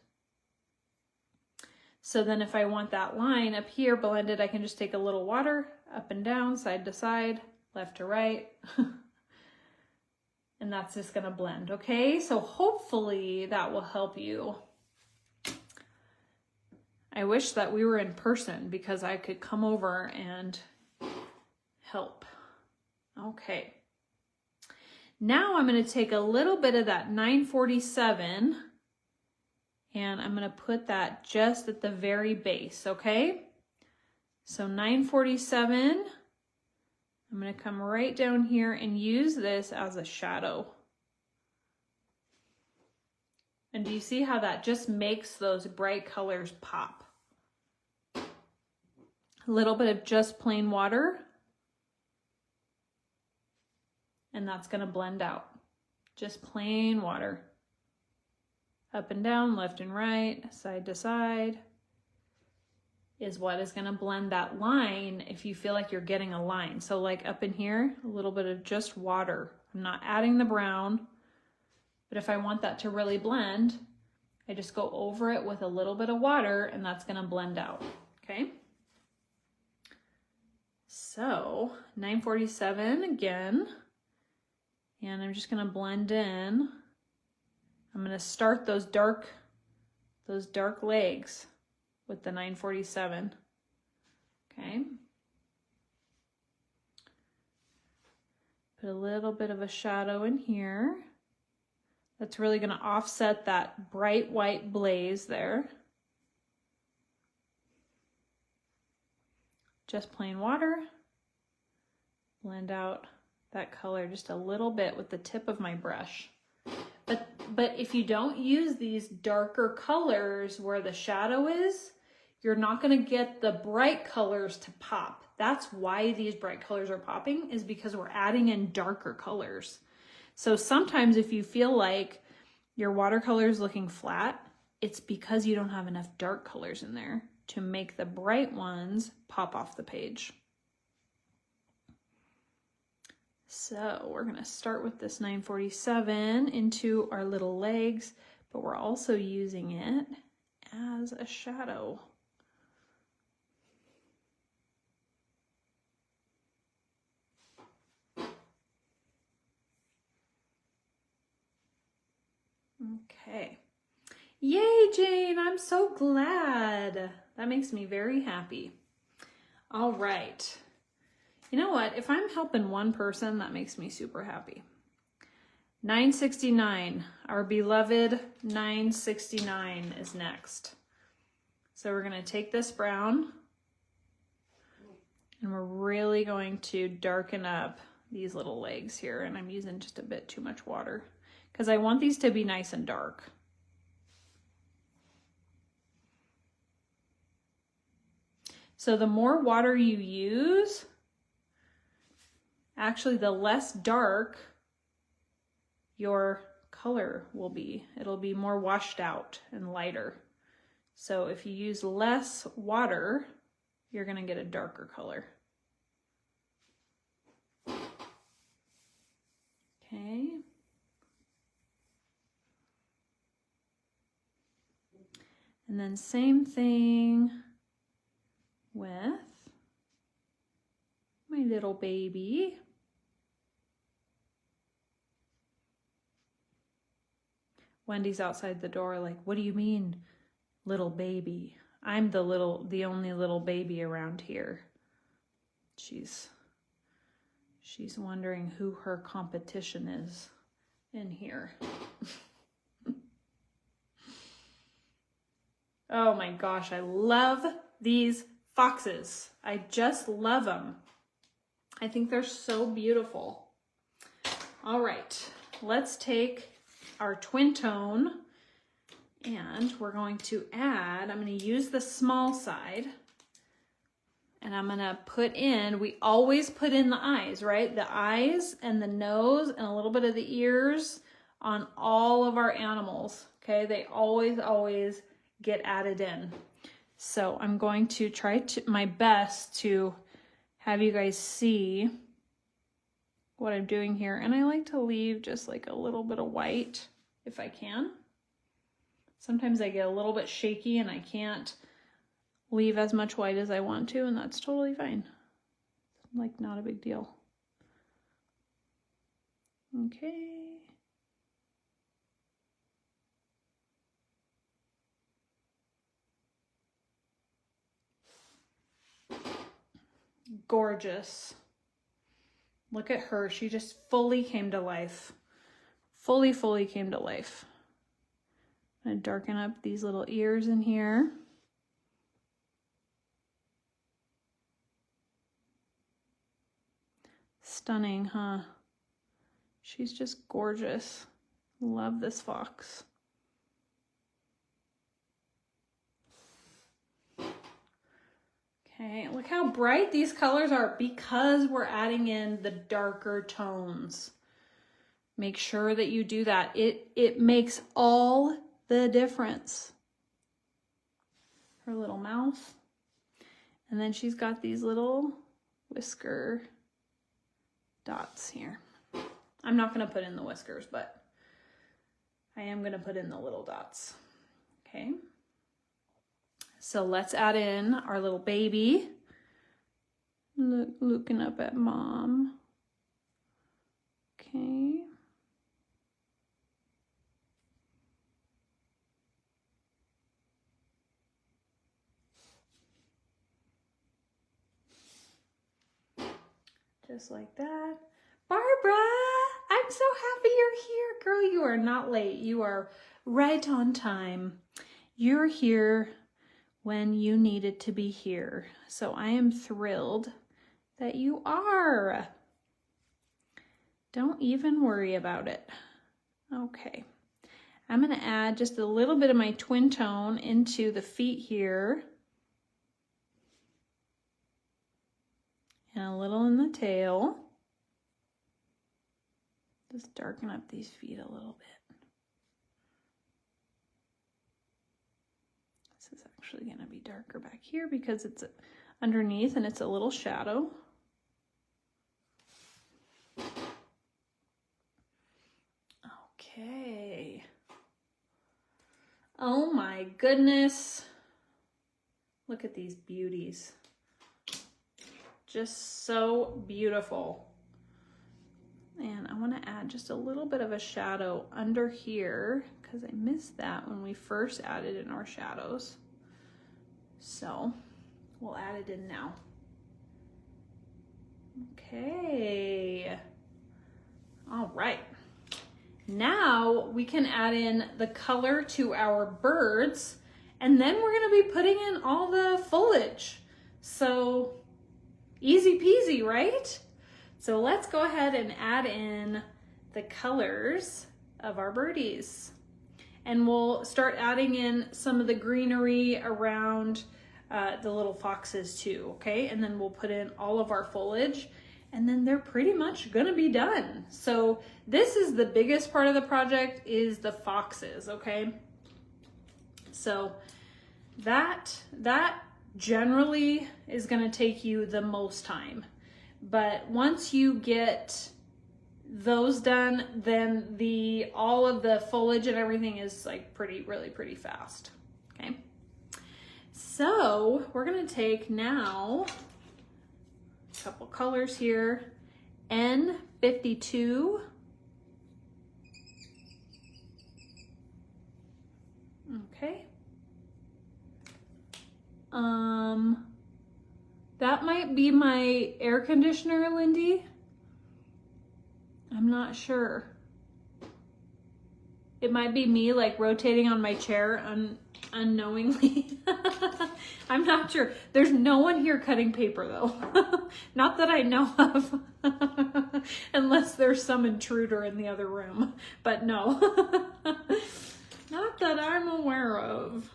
So then if I want that line up here blended, I can just take a little water, up and down, side to side, left to right, and that's just gonna blend, okay? So hopefully that will help you. I wish that we were in person because I could come over and help. Okay. Now I'm going to take a little bit of that 947 and I'm going to put that just at the very base, okay? So 947, I'm going to come right down here and use this as a shadow. And do you see how that just makes those bright colors pop? A little bit of just plain water, and that's going to blend out. Just plain water. Up and down, left and right, side to side is what is going to blend that line if you feel like you're getting a line. So like up in here, a little bit of just water. I'm not adding the brown, but if I want that to really blend, I just go over it with a little bit of water and that's going to blend out, okay? So 947 again, and I'm just going to blend in. I'm going to start those dark legs with the 947. Okay. Put a little bit of a shadow in here. That's really going to offset that bright white blaze there. Just plain water. Blend out that color just a little bit with the tip of my brush. But if you don't use these darker colors where the shadow is, you're not going to get the bright colors to pop. That's why these bright colors are popping, is because we're adding in darker colors. So sometimes if you feel like your watercolor is looking flat, it's because you don't have enough dark colors in there to make the bright ones pop off the page. So we're going to start with this 947 into our little legs, but we're also using it as a shadow. Okay. Yay, Jane, I'm so glad. That makes me very happy. All right. You know what? If I'm helping one person, that makes me super happy. 969, our beloved 969 is next. So we're going to take this brown and we're really going to darken up these little legs here. And I'm using just a bit too much water because I want these to be nice and dark. So the more water you use, actually the less dark your color will be. It'll be more washed out and lighter. So if you use less water, you're going to get a darker color. Okay. And then same thing with my little baby. Wendy's outside the door like, what do you mean, little baby? I'm the only little baby around here. She's wondering who her competition is in here. Oh my gosh, I love these foxes. I just love them. I think they're so beautiful. All right, let's take our twin tone and we're going to add, I'm going to use the small side and I'm going to put in, we always put in the eyes, right? The eyes and the nose and a little bit of the ears on all of our animals, Okay, they always get added in. So I'm going to try my best to have you guys see what I'm doing here. And I like to leave just like a little bit of white if I can. Sometimes I get a little bit shaky and I can't leave as much white as I want to, and that's totally fine. Like, not a big deal. Okay. Gorgeous. Look at her. She just fully came to life. Fully came to life. I'm gonna darken up these little ears in here. Stunning, huh? She's just gorgeous. Love this fox. Okay, look how bright these colors are because we're adding in the darker tones. Make sure that you do that. It makes all the difference. Her little mouth. And then she's got these little whisker dots here. I'm not going to put in the whiskers, but I am going to put in the little dots. Okay. So let's add in our little baby. Looking up at mom. Okay. Just like that. Barbara, I'm so happy you're here. Girl, you are not late. You are right on time. You're here when you needed to be here. So I am thrilled that you are. Don't even worry about it. Okay. I'm going to add just a little bit of my twin tone into the feet here. And a little in the tail. Just darken up these feet a little bit. This is actually going to be darker back here because it's underneath and it's a little shadow. Okay. Oh my goodness. Look at these beauties. Just so beautiful. And I want to add just a little bit of a shadow under here because I missed that when we first added in our shadows. So we'll add it in now. Okay. All right. Now we can add in the color to our birds, and then we're going to be putting in all the foliage. So easy peasy, right? So let's go ahead and add in the colors of our birdies. And we'll start adding in some of the greenery around the little foxes too, okay? And then we'll put in all of our foliage, and then they're pretty much gonna be done. So this is the biggest part of the project, is the foxes, okay? So that generally is gonna take you the most time. But once you get those done, then all of the foliage and everything is like really pretty fast. Okay. So we're gonna take now a couple colors here. N52. Okay. That might be my air conditioner, Lindy. I'm not sure. It might be me like rotating on my chair unknowingly. I'm not sure. There's no one here cutting paper though. Not that I know of. Unless there's some intruder in the other room. But no. Not that I'm aware of.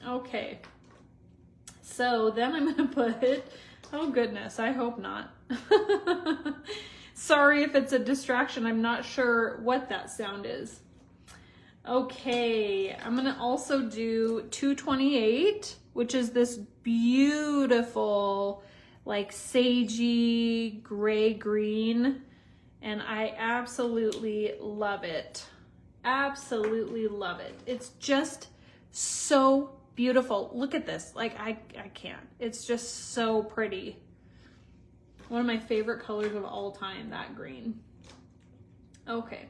Okay. So then I'm gonna put, oh goodness, I hope not. Sorry if it's a distraction. I'm not sure what that sound is. Okay, I'm gonna also do 228, which is this beautiful, like sagey gray green, and I absolutely love it. Absolutely love it. It's just so beautiful. Look at this. Like I can't. It's just so pretty. One of my favorite colors of all time, that green. Okay.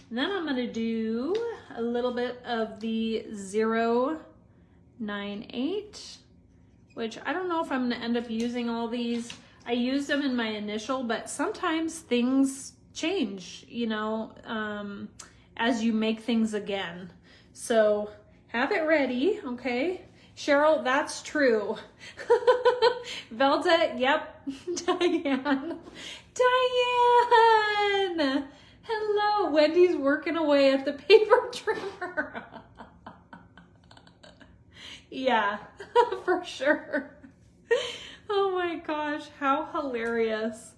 And then I'm gonna do a little bit of the 098, which I don't know if I'm gonna end up using all these. I used them in my initial, but sometimes things change, you know, as you make things again. So have it ready, okay? Cheryl, that's true. Velda, yep. Diane. Diane! Hello, Wendy's working away at the paper trimmer. Yeah, for sure. Oh my gosh, how hilarious.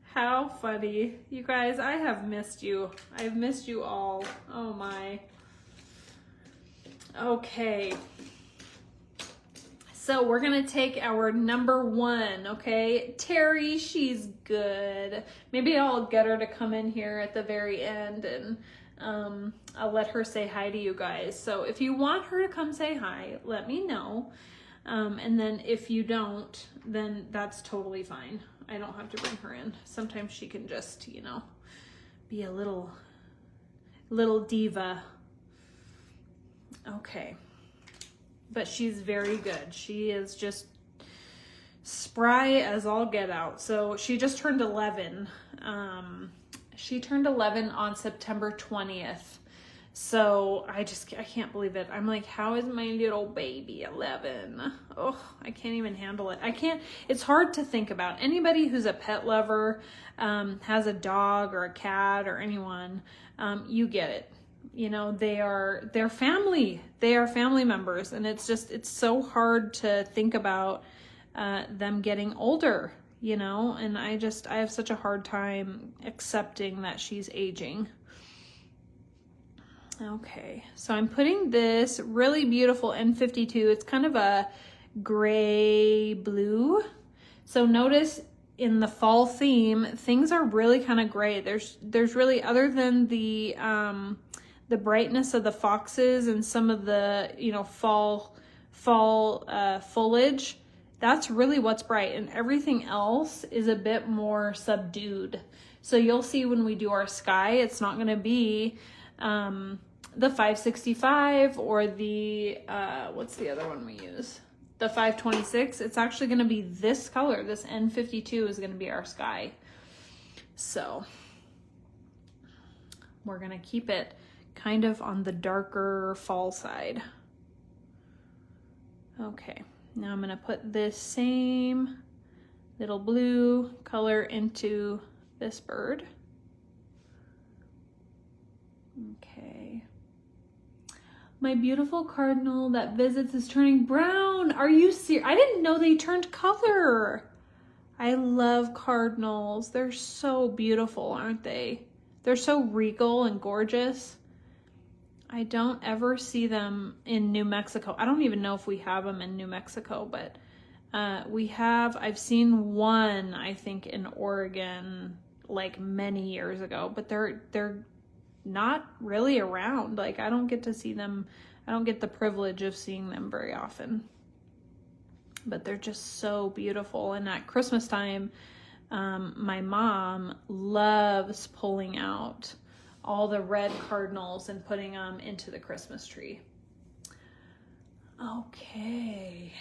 How funny. You guys, I have missed you. I've missed you all. Oh my. Okay. So we're gonna take our number one, okay? Terry, she's good. Maybe I'll get her to come in here at the very end and I'll let her say hi to you guys. So if you want her to come say hi, let me know. And then if you don't, then that's totally fine. I don't have to bring her in. Sometimes she can just, you know, be a little diva. Okay. But she's very good. She is just spry as all get out. So she just turned 11. She turned 11 on September 20th. So I can't believe it. I'm like, how is my little baby 11? Oh, I can't even handle it. It's hard to think about. Anybody who's a pet lover, has a dog or a cat or anyone, you get it. You know, they're family. They are family members, and it's so hard to think about them getting older, you know, and I have such a hard time accepting that she's aging. Okay, so I'm putting this really beautiful N52. It's kind of a gray blue. So notice in the fall theme, things are really kind of gray. There's really, other than the brightness of the foxes and some of the, you know, fall foliage, that's really what's bright, and everything else is a bit more subdued. So you'll see when we do our sky, it's not going to be the 565 or the what's the other one we use, the 526. It's actually going to be this color. This N52 is going to be our sky. So we're going to keep it kind of on the darker fall side. Okay, now I'm gonna put this same little blue color into this bird. Okay. My beautiful cardinal that visits is turning brown. Are you serious? I didn't know they turned color. I love cardinals. They're so beautiful, aren't they? They're so regal and gorgeous. I don't ever see them in New Mexico. I don't even know if we have them in New Mexico, but I've seen one, I think, in Oregon like many years ago, but they're not really around. Like, I don't get to see them. I don't get the privilege of seeing them very often, but they're just so beautiful. And at Christmas time, my mom loves pulling out all the red cardinals and putting them into the Christmas tree. Okay.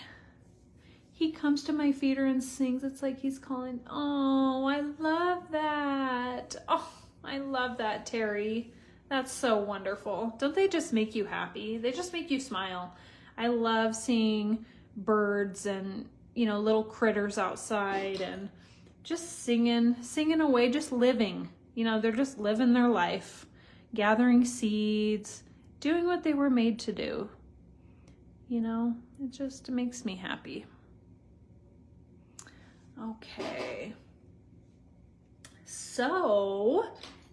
He comes to my feeder and sings. It's like he's calling. Oh, I love that. Oh, I love that, Terry. That's so wonderful. Don't they just make you happy? They just make you smile. I love seeing birds and, you know, little critters outside and just singing away, just living. You know, they're just living their life, gathering seeds, doing what they were made to do. You know, it just makes me happy. Okay. So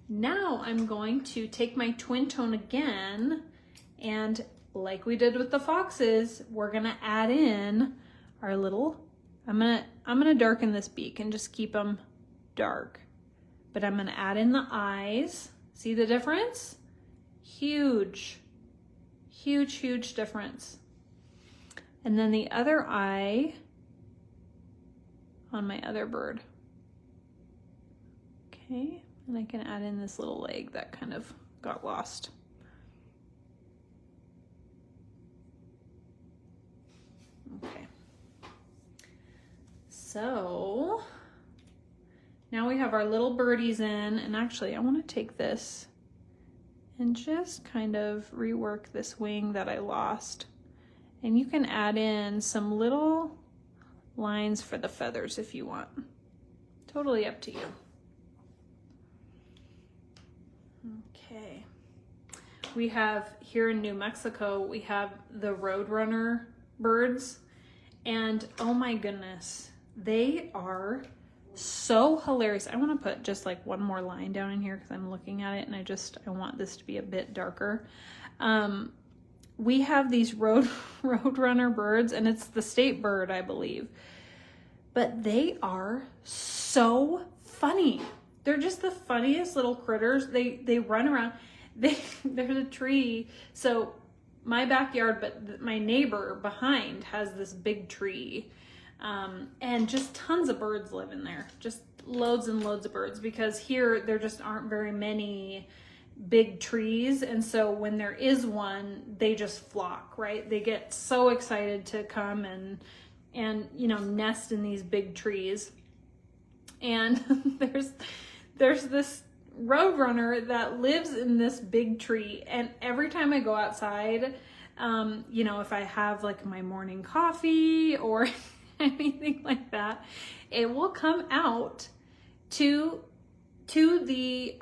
Now I'm going to take my twin tone again, and like we did with the foxes, we're gonna add in our little, I'm gonna darken this beak and just keep them dark. But I'm gonna add in the eyes. See the difference? Huge, huge, huge difference. And then the other eye on my other bird. Okay, and I can add in this little leg that kind of got lost. Okay. So now we have our little birdies in, and actually I want to take this and just kind of rework this wing that I lost. And you can add in some little lines for the feathers if you want. Totally up to you. Okay. We have here in New Mexico, we have the Roadrunner birds, and oh my goodness, they are so hilarious. I want to put just like one more line down in here because I'm looking at it and I want this to be a bit darker. We have these Roadrunner birds, and it's the state bird, I believe. But they are so funny. They're just the funniest little critters. They run around. There's a tree. So my backyard, but my neighbor behind has this big tree. And just tons of birds live in there. Just loads and loads of birds, because here there just aren't very many big trees, and so when there is one, they just flock, right? They get so excited to come and you know, nest in these big trees. And there's this Roadrunner that lives in this big tree, and every time I go outside, you know, if I have like my morning coffee or anything like that, it will come out to the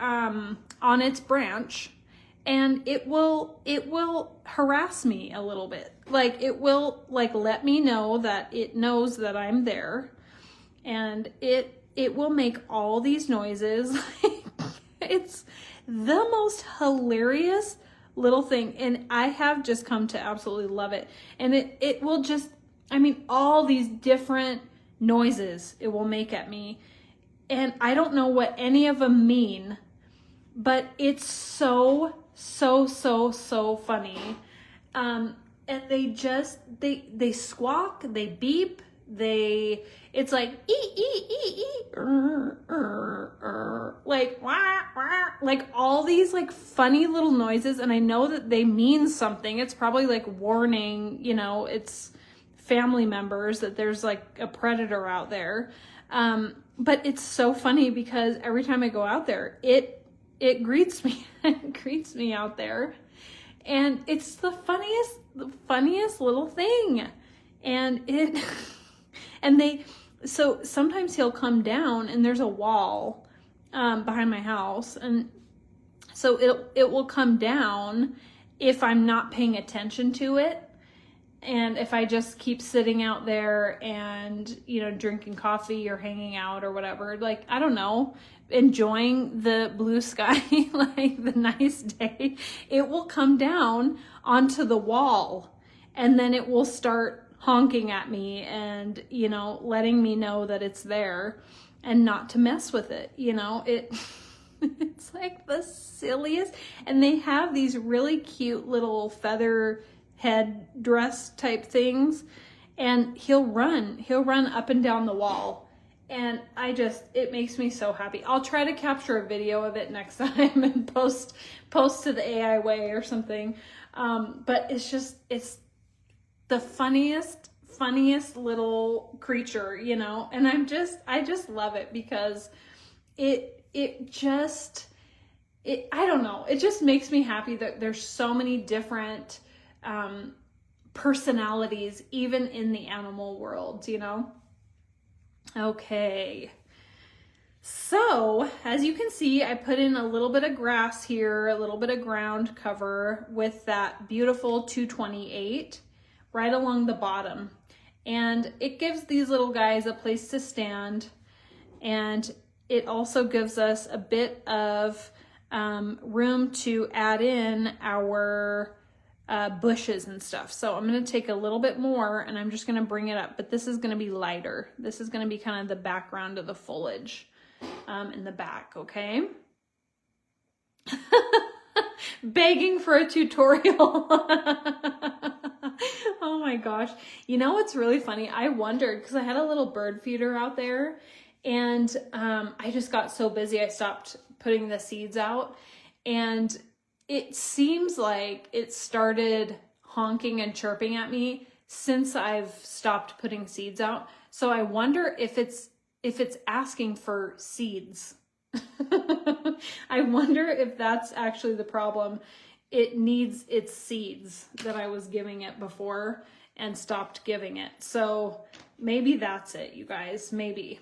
on its branch, and it will harass me a little bit. Like it will like let me know that it knows that I'm there, and it will make all these noises. It's the most hilarious little thing, and I have just come to absolutely love it. And it will just, I mean, all these different noises it will make at me, and I don't know what any of them mean, but it's so funny. And they just, they squawk, they beep, it's like like wah, wah, like all these like funny little noises, and I know that they mean something. It's probably like warning, you know, it's family members that there's like a predator out there. But it's so funny because every time I go out there, it greets me. It greets me out there, and it's the funniest little thing. And so sometimes he'll come down, and there's a wall behind my house, and so it will come down if I'm not paying attention to it. And if I just keep sitting out there and, you know, drinking coffee or hanging out or whatever, like, I don't know, enjoying the blue sky, like the nice day, it will come down onto the wall, and then it will start honking at me and, you know, letting me know that it's there and not to mess with it. You know, it's like the silliest. And they have these really cute little feather head dress type things, and he'll run up and down the wall, and it makes me so happy. I'll try to capture a video of it next time and post to the AI way or something. But it's the funniest little creature, you know, and I just love it because I don't know, it just makes me happy that there's so many different personalities even in the animal world, you know. Okay, so as you can see, I put in a little bit of grass here, a little bit of ground cover with that beautiful 228 right along the bottom, and it gives these little guys a place to stand, and it also gives us a bit of room to add in our bushes and stuff. So I'm going to take a little bit more and I'm just going to bring it up, but this is going to be lighter. This is going to be kind of the background of the foliage in the back, okay? Begging for a tutorial. Oh my gosh. You know what's really funny? I wondered, because I had a little bird feeder out there and I just got so busy I stopped putting the seeds out, and it seems like it started honking and chirping at me since I've stopped putting seeds out. So I wonder if it's asking for seeds. I wonder if that's actually the problem. It needs its seeds that I was giving it before and stopped giving it. So maybe that's it, you guys, maybe.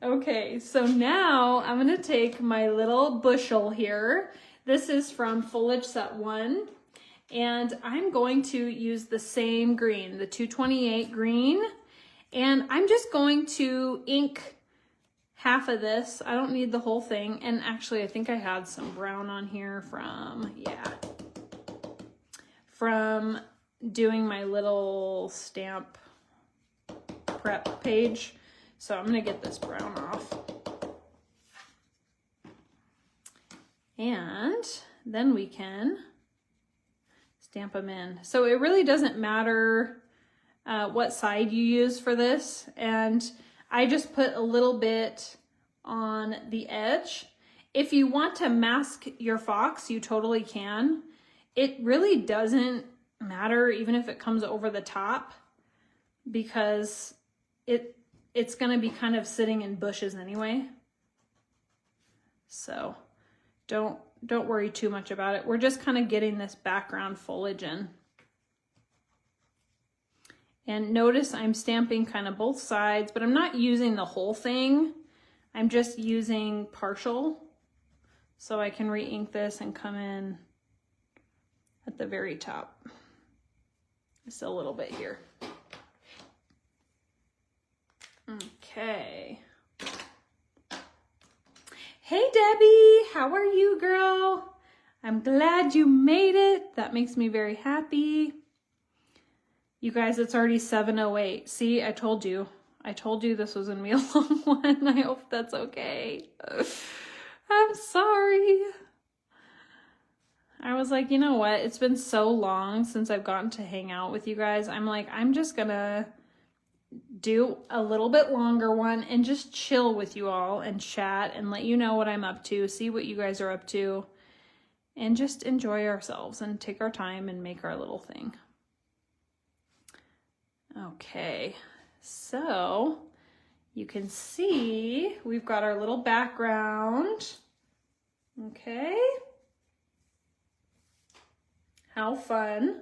Okay, so now I'm going to take my little bushel here. This is from Foliage Set 1, and I'm going to use the same green, the 228 green, and I'm just going to ink half of this. I don't need the whole thing, and actually I think I had some brown on here from doing my little stamp prep page. So I'm gonna get this brown off. And then we can stamp them in. So it really doesn't matter what side you use for this. And I just put a little bit on the edge. If you want to mask your fox, you totally can. It really doesn't matter even if it comes over the top, because it's going to be kind of sitting in bushes anyway. So don't worry too much about it. We're just kind of getting this background foliage in. And notice I'm stamping kind of both sides, but I'm not using the whole thing. I'm just using partial. So I can re-ink this and come in at the very top. Just a little bit here. Okay. Hey Debbie, how are you, girl? I'm glad you made it. That makes me very happy. You guys, it's already 7:08. See, I told you. I told you this was gonna be a long one. I hope that's okay. I'm sorry. I was like, you know what? It's been so long since I've gotten to hang out with you guys. I'm like, I'm just gonna do a little bit longer one and just chill with you all and chat and let you know what I'm up to, see what you guys are up to, and just enjoy ourselves and take our time and make our little thing. Okay, so you can see we've got our little background. Okay. How fun.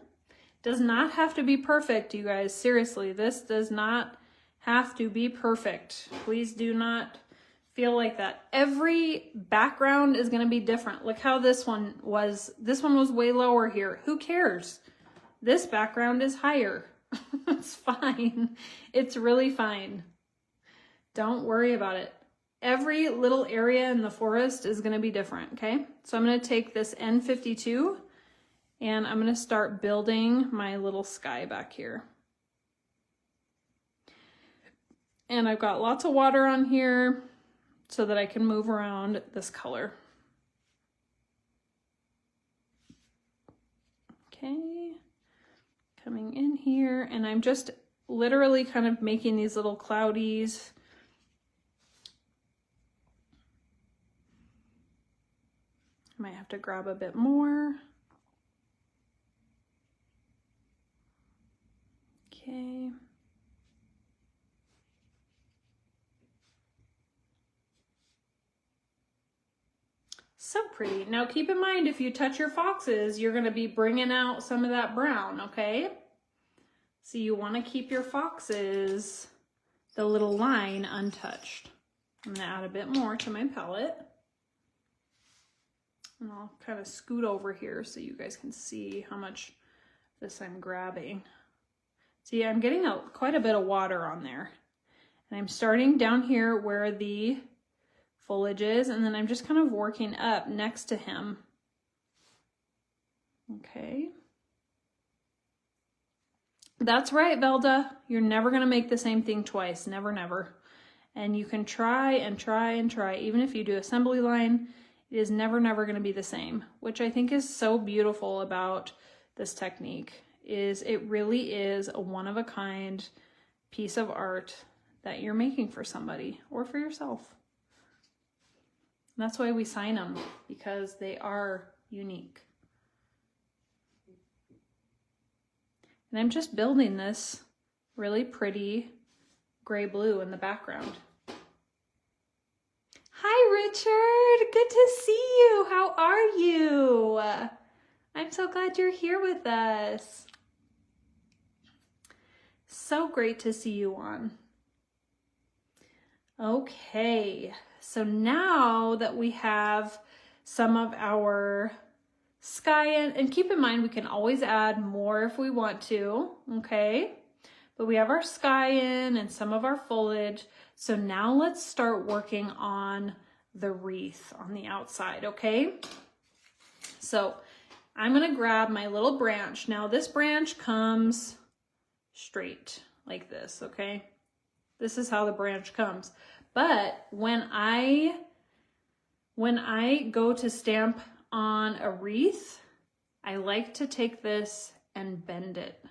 Does not have to be perfect, you guys. Seriously, this does not have to be perfect. Please do not feel like that. Every background is going to be different. Look how this one was. This one was way lower here. Who cares? This background is higher. It's fine. It's really fine. Don't worry about it. Every little area in the forest is going to be different, okay? So I'm going to take this N52 and I'm going to start building my little sky back here. And I've got lots of water on here so that I can move around this color. Okay, coming in here, and I'm just literally kind of making these little cloudies. Might have to grab a bit more. Okay. So pretty. Now keep in mind, if you touch your foxes, you're going to be bringing out some of that brown, okay? So you want to keep your foxes, the little line, untouched. I'm going to add a bit more to my palette. And I'll kind of scoot over here so you guys can see how much this I'm grabbing. See, I'm getting quite a bit of water on there. And I'm starting down here where the foliages, and then I'm just kind of working up next to him. Okay. That's right, Velda. You're never going to make the same thing twice. Never, never. And you can try and try and try. Even if you do assembly line, it is never, never going to be the same, which I think is so beautiful about this technique, is it really is a one-of-a-kind piece of art that you're making for somebody or for yourself. And that's why we sign them, because they are unique. And I'm just building this really pretty gray blue in the background. Hi, Richard. Good to see you. How are you? I'm so glad you're here with us. So great to see you on. Okay, so now that we have some of our sky in, and keep in mind we can always add more if we want to, okay? But we have our sky in and some of our foliage. So now let's start working on the wreath on the outside, okay? So I'm gonna grab my little branch. Now this branch comes straight like this, okay? This is how the branch comes. But when I go to stamp on a wreath, I like to take this and bend it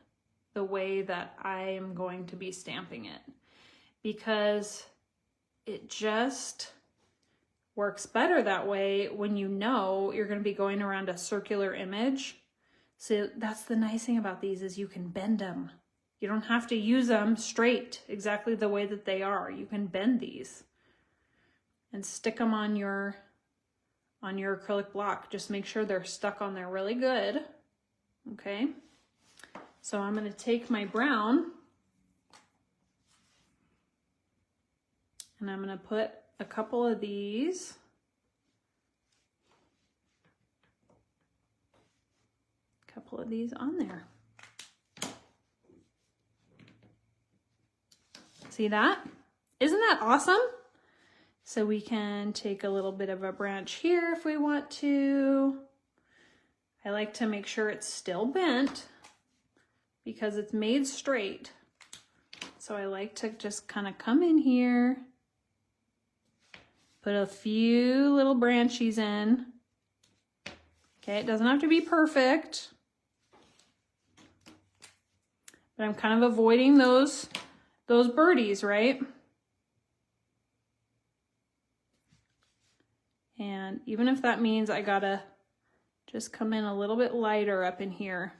the way that I am going to be stamping it, because it just works better that way when you know you're going to be going around a circular image. So that's the nice thing about these, is you can bend them. You don't have to use them straight exactly the way that they are. You can bend these and stick them on your acrylic block. Just make sure they're stuck on there really good. Okay. So I'm going to take my brown and I'm going to put a couple of these on there. See that? Isn't that awesome? So we can take a little bit of a branch here if we want to. I like to make sure it's still bent because it's made straight. So I like to just kind of come in here, put a few little branchies in. Okay, it doesn't have to be perfect, but I'm kind of avoiding those birdies, right? And even if that means I gotta just come in a little bit lighter up in here.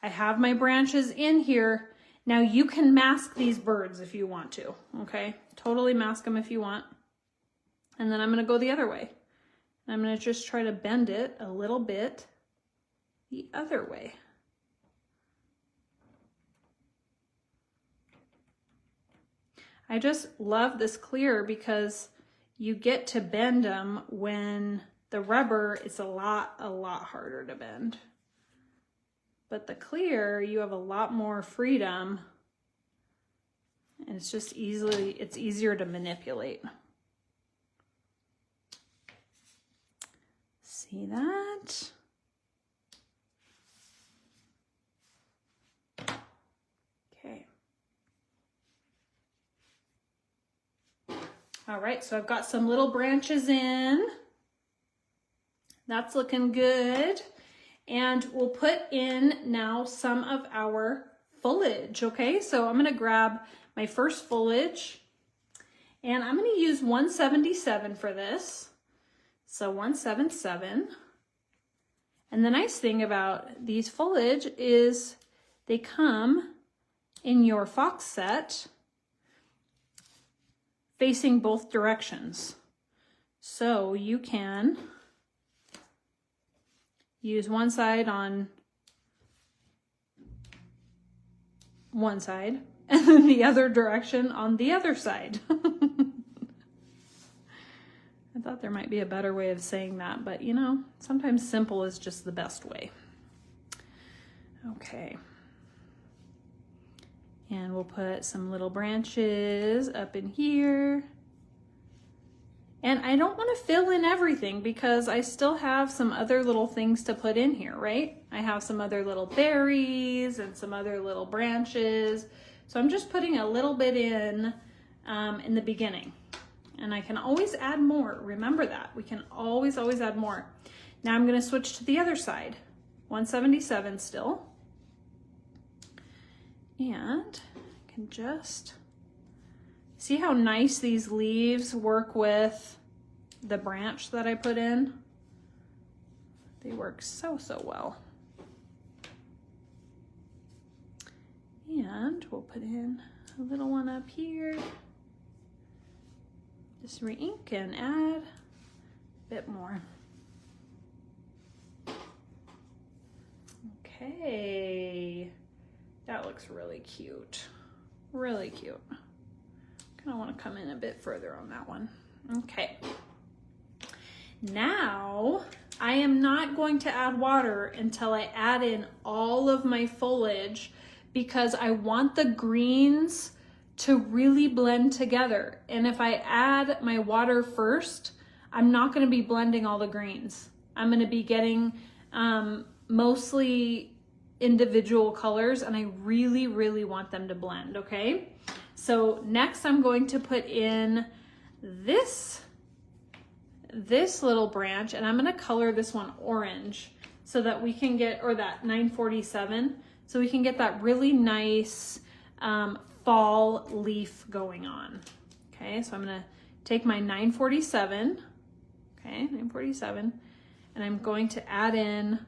I have my branches in here. Now you can mask these birds if you want to, okay? Totally mask them if you want. And then I'm gonna go the other way. I'm gonna just try to bend it a little bit the other way. I just love this clear because you get to bend them when the rubber is a lot harder to bend. But the clear, you have a lot more freedom and it's just it's easier to manipulate. See that? Okay. All right, so I've got some little branches in. That's looking good. And we'll put in now some of our foliage, okay? So I'm gonna grab my first foliage and I'm gonna use 177 for this. So 177. And the nice thing about these foliage is they come in your Fox set facing both directions. So you can use one side on one side and then the other direction on the other side. I thought there might be a better way of saying that, but you know, sometimes simple is just the best way. Okay. And we'll put some little branches up in here. And I don't want to fill in everything because I still have some other little things to put in here, right? I have some other little berries and some other little branches. So I'm just putting a little bit in the beginning. And I can always add more. Remember that. We can always add more. Now I'm going to switch to the other side. 177 still. And I can just see how nice these leaves work with the branch that I put in. They work so well. And we'll put in a little one up here. Just re-ink and add a bit more. Okay, that looks really cute. Really cute. Kind of want to come in a bit further on that one. Okay. Now, I am not going to add water until I add in all of my foliage because I want the greens to really blend together. And if I add my water first, I'm not going to be blending all the greens. I'm going to be getting mostly individual colors, and I really want them to blend, okay? So next I'm going to put in this little branch, and I'm going to color this one orange so that we can get, or that 947, so we can get that really nice fall leaf going on. Okay, so I'm going to take my 947, okay, 947, and I'm going to add in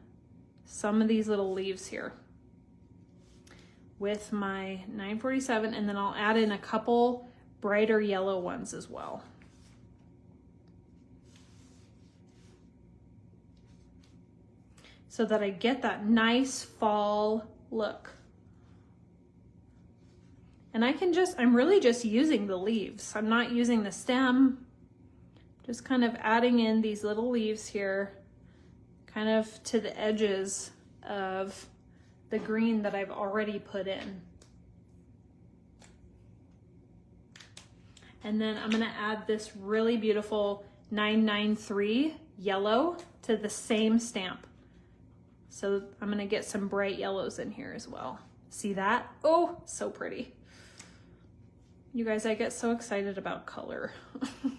some of these little leaves here with my 947, and then I'll add in a couple brighter yellow ones as well. So that I get that nice fall look. And I'm really just using the leaves. I'm not using the stem. Just kind of adding in these little leaves here, kind of to the edges of the green that I've already put in. And then I'm gonna add this really beautiful 993 yellow to the same stamp. So I'm gonna get some bright yellows in here as well. See that? Oh, so pretty. You guys, I get so excited about color. I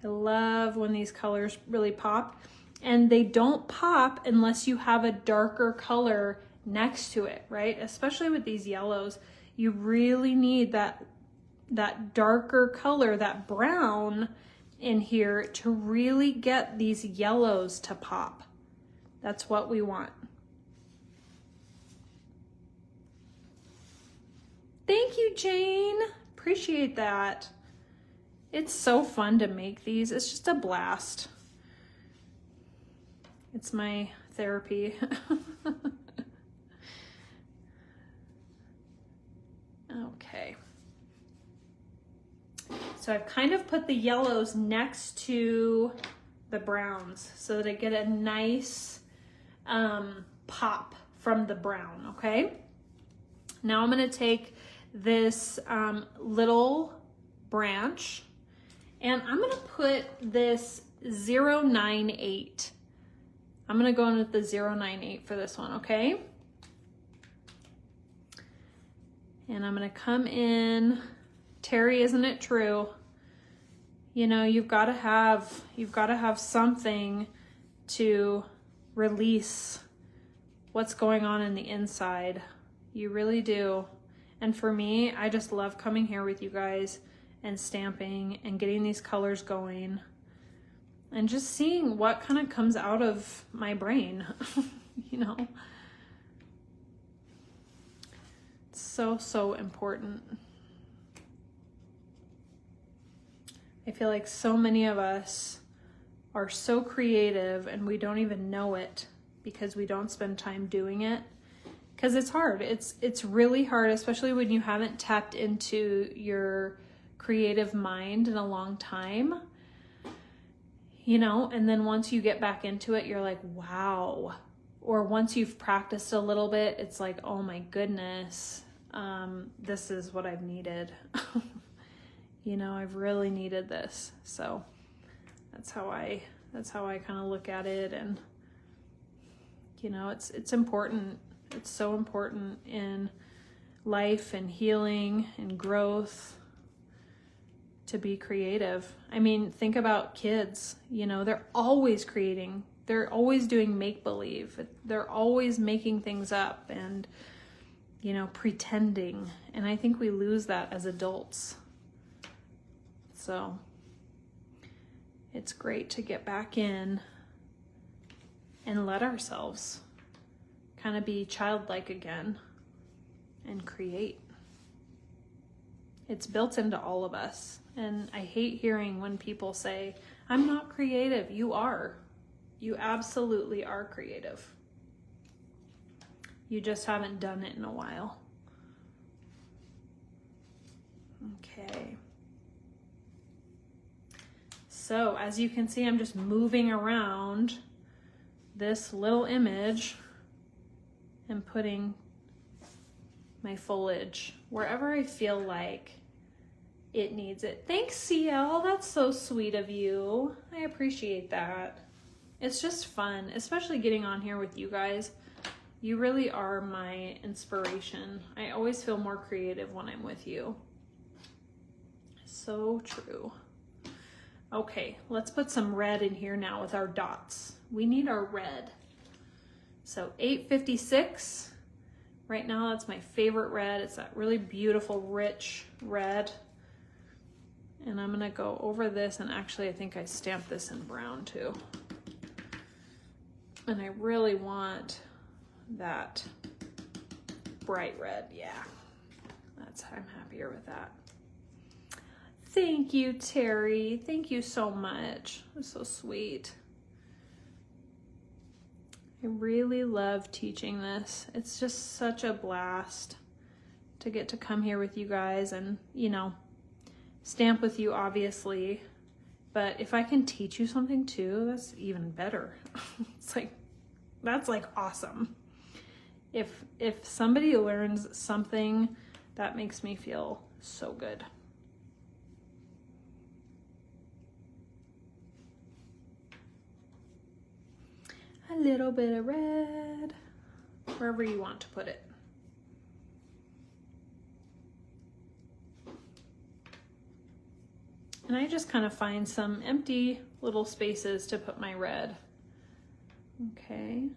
love when these colors really pop. And they don't pop unless you have a darker color next to it, right? Especially with these yellows, you really need that darker color, that brown in here to really get these yellows to pop. That's what we want. Thank you, Jane. Appreciate that. It's so fun to make these. It's just a blast. It's my therapy. Okay. So I've kind of put the yellows next to the browns so that I get a nice pop from the brown, okay? Now I'm gonna take this little branch and I'm gonna put this 098. I'm gonna go in with the 098 for this one, okay? And I'm gonna come in, Terry, isn't it true? You know, you've gotta have something to release what's going on in the inside. You really do. And for me, I just love coming here with you guys and stamping and getting these colors going and just seeing what kind of comes out of my brain, you know? It's so important. I feel like so many of us are so creative and we don't even know it because we don't spend time doing it. Because it's hard. It's really hard, especially when you haven't tapped into your creative mind in a long time. You know, and then once you get back into it, you're like, wow. Or once you've practiced a little bit, it's like, oh my goodness, this is what I've needed. you know, I've really needed this. So that's how I kind of look at it. And, you know, it's important. It's so important in life and healing and growth to be creative. I mean, think about kids, you know, they're always creating. They're always doing make-believe. They're always making things up and, you know, pretending. And I think we lose that as adults. So it's great to get back in and let ourselves kind of be childlike again and create. It's built into all of us. And I hate hearing when people say, I'm not creative. You are. You absolutely are creative. You just haven't done it in a while. Okay. So as you can see, I'm just moving around this little image and putting my foliage wherever I feel like it needs it. Thanks, CL. That's so sweet of you. I appreciate that. It's just fun, especially getting on here with you guys. You really are my inspiration. I always feel more creative when I'm with you. So true. Okay, let's put some red in here now with our dots. We need our red. So 856. Right now, that's my favorite red. It's that really beautiful, rich red. And I'm gonna go over this, and actually I think I stamped this in brown too. And I really want that bright red. Yeah, I'm happier with that. Thank you, Terry. Thank you so much. That's so sweet. I really love teaching this. It's just such a blast to get to come here with you guys and, you know, stamp with you, obviously. But if I can teach you something too, that's even better. That's like awesome. If somebody learns something, that makes me feel so good. A little bit of red, wherever you want to put it. And I just kind of find some empty little spaces to put my red. Okay.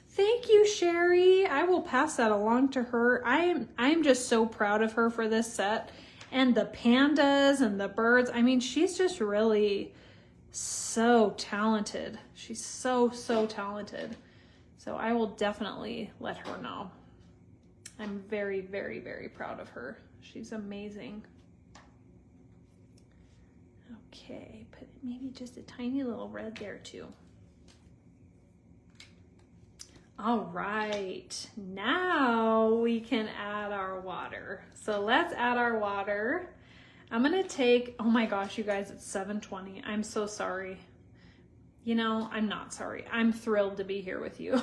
Thank you, Sherry. I will pass that along to her. I'm just so proud of her for this set. And the pandas and the birds. I mean, she's just really so talented. She's so talented. So I will definitely let her know. I'm very, very, very proud of her. She's amazing. Okay, put maybe just a tiny little red there too. All right, now we can add our water. So let's add our water. I'm gonna take, oh my gosh, you guys, it's 7:20. I'm so sorry. You know, I'm not sorry. I'm thrilled to be here with you.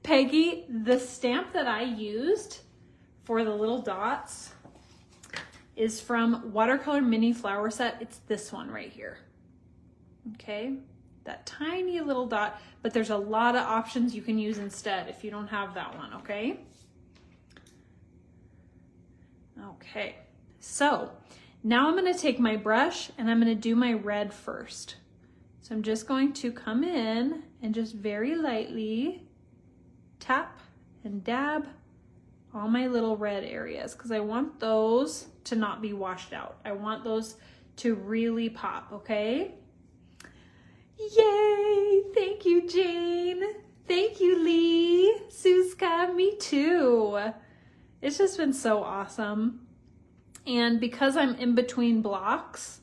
Peggy, the stamp that I used for the little dots is from Watercolor Mini Flower Set. It's this one right here. Okay, that tiny little dot, but there's a lot of options you can use instead if you don't have that one, okay? Okay, so now I'm gonna take my brush and I'm gonna do my red first. So I'm just going to come in and just very lightly tap and dab all my little red areas because I want those to not be washed out. I want those to really pop, okay? Yay! Thank you, Jane. Thank you, Lee. Suska, me too. It's just been so awesome. And because I'm in between blocks,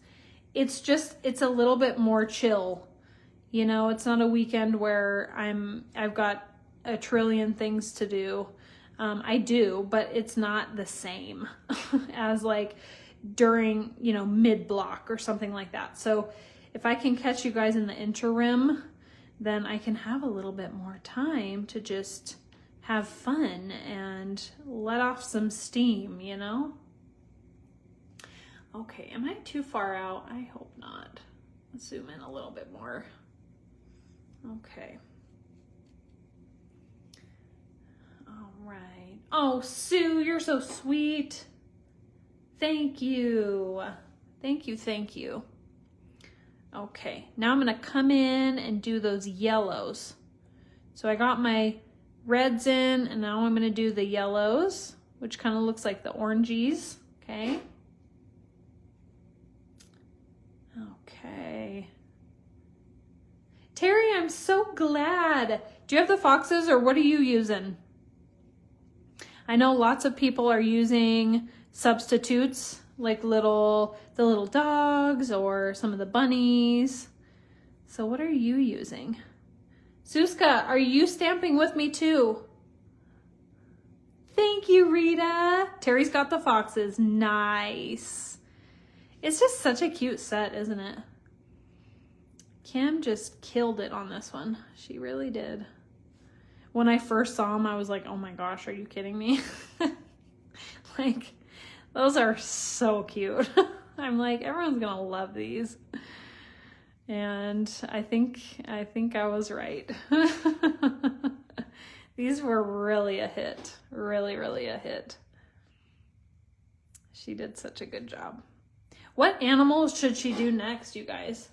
it's a little bit more chill. You know, it's not a weekend where I've got a trillion things to do. I do, but it's not the same as like during, you know, mid-block or something like that. So if I can catch you guys in the interim, then I can have a little bit more time to just have fun and let off some steam, you know? Okay, am I too far out? I hope not. Let's zoom in a little bit more. Okay. All right. Oh, Sue, you're so sweet. Thank you. Thank you, thank you. Okay, now I'm gonna come in and do those yellows. So I got my reds in, and now I'm gonna do the yellows, which kind of looks like the oranges, okay? Okay. Terry, I'm so glad. Do you have the foxes, or what are you using? I know lots of people are using substitutes, like the little dogs or some of the bunnies. So what are you using? Suska, are you stamping with me too? Thank you, Rita. Terry's got the foxes. Nice. It's just such a cute set, isn't it? Kim just killed it on this one. She really did. When I first saw them, I was like, oh my gosh, are you kidding me? Like, those are so cute. I'm like, everyone's gonna love these. And I think I was right. These were really a hit. Really, really a hit. She did such a good job. What animals should she do next, you guys?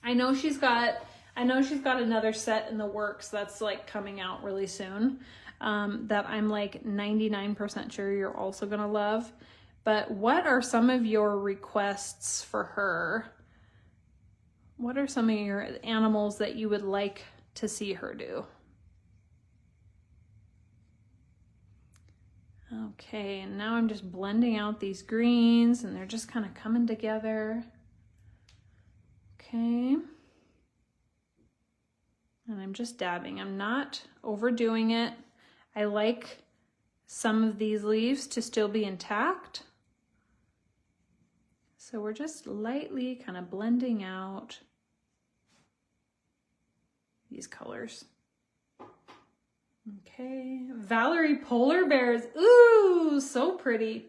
I know she's got another set in the works that's like coming out really soon, that I'm like 99% sure you're also gonna love. But what are some of your requests for her? What are some of your animals that you would like to see her do? Okay, and now I'm just blending out these greens, and they're just kind of coming together. Okay. And I'm just dabbing. I'm not overdoing it. I like some of these leaves to still be intact. So we're just lightly kind of blending out these colors. Okay, Valerie polar bears. Ooh, so pretty.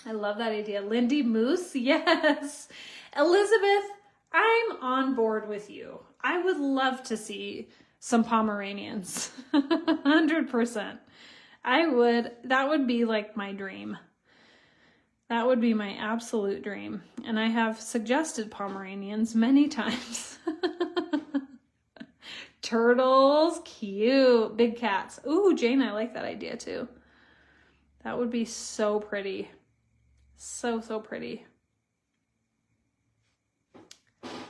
I love that idea. Lindy Moose, yes. Elizabeth, I'm on board with you. I would love to see some Pomeranians, 100%. That would be like my dream. That would be my absolute dream. And I have suggested Pomeranians many times. Turtles, cute. Big cats. Ooh, Jane, I like that idea too. That would be so pretty. So, so pretty.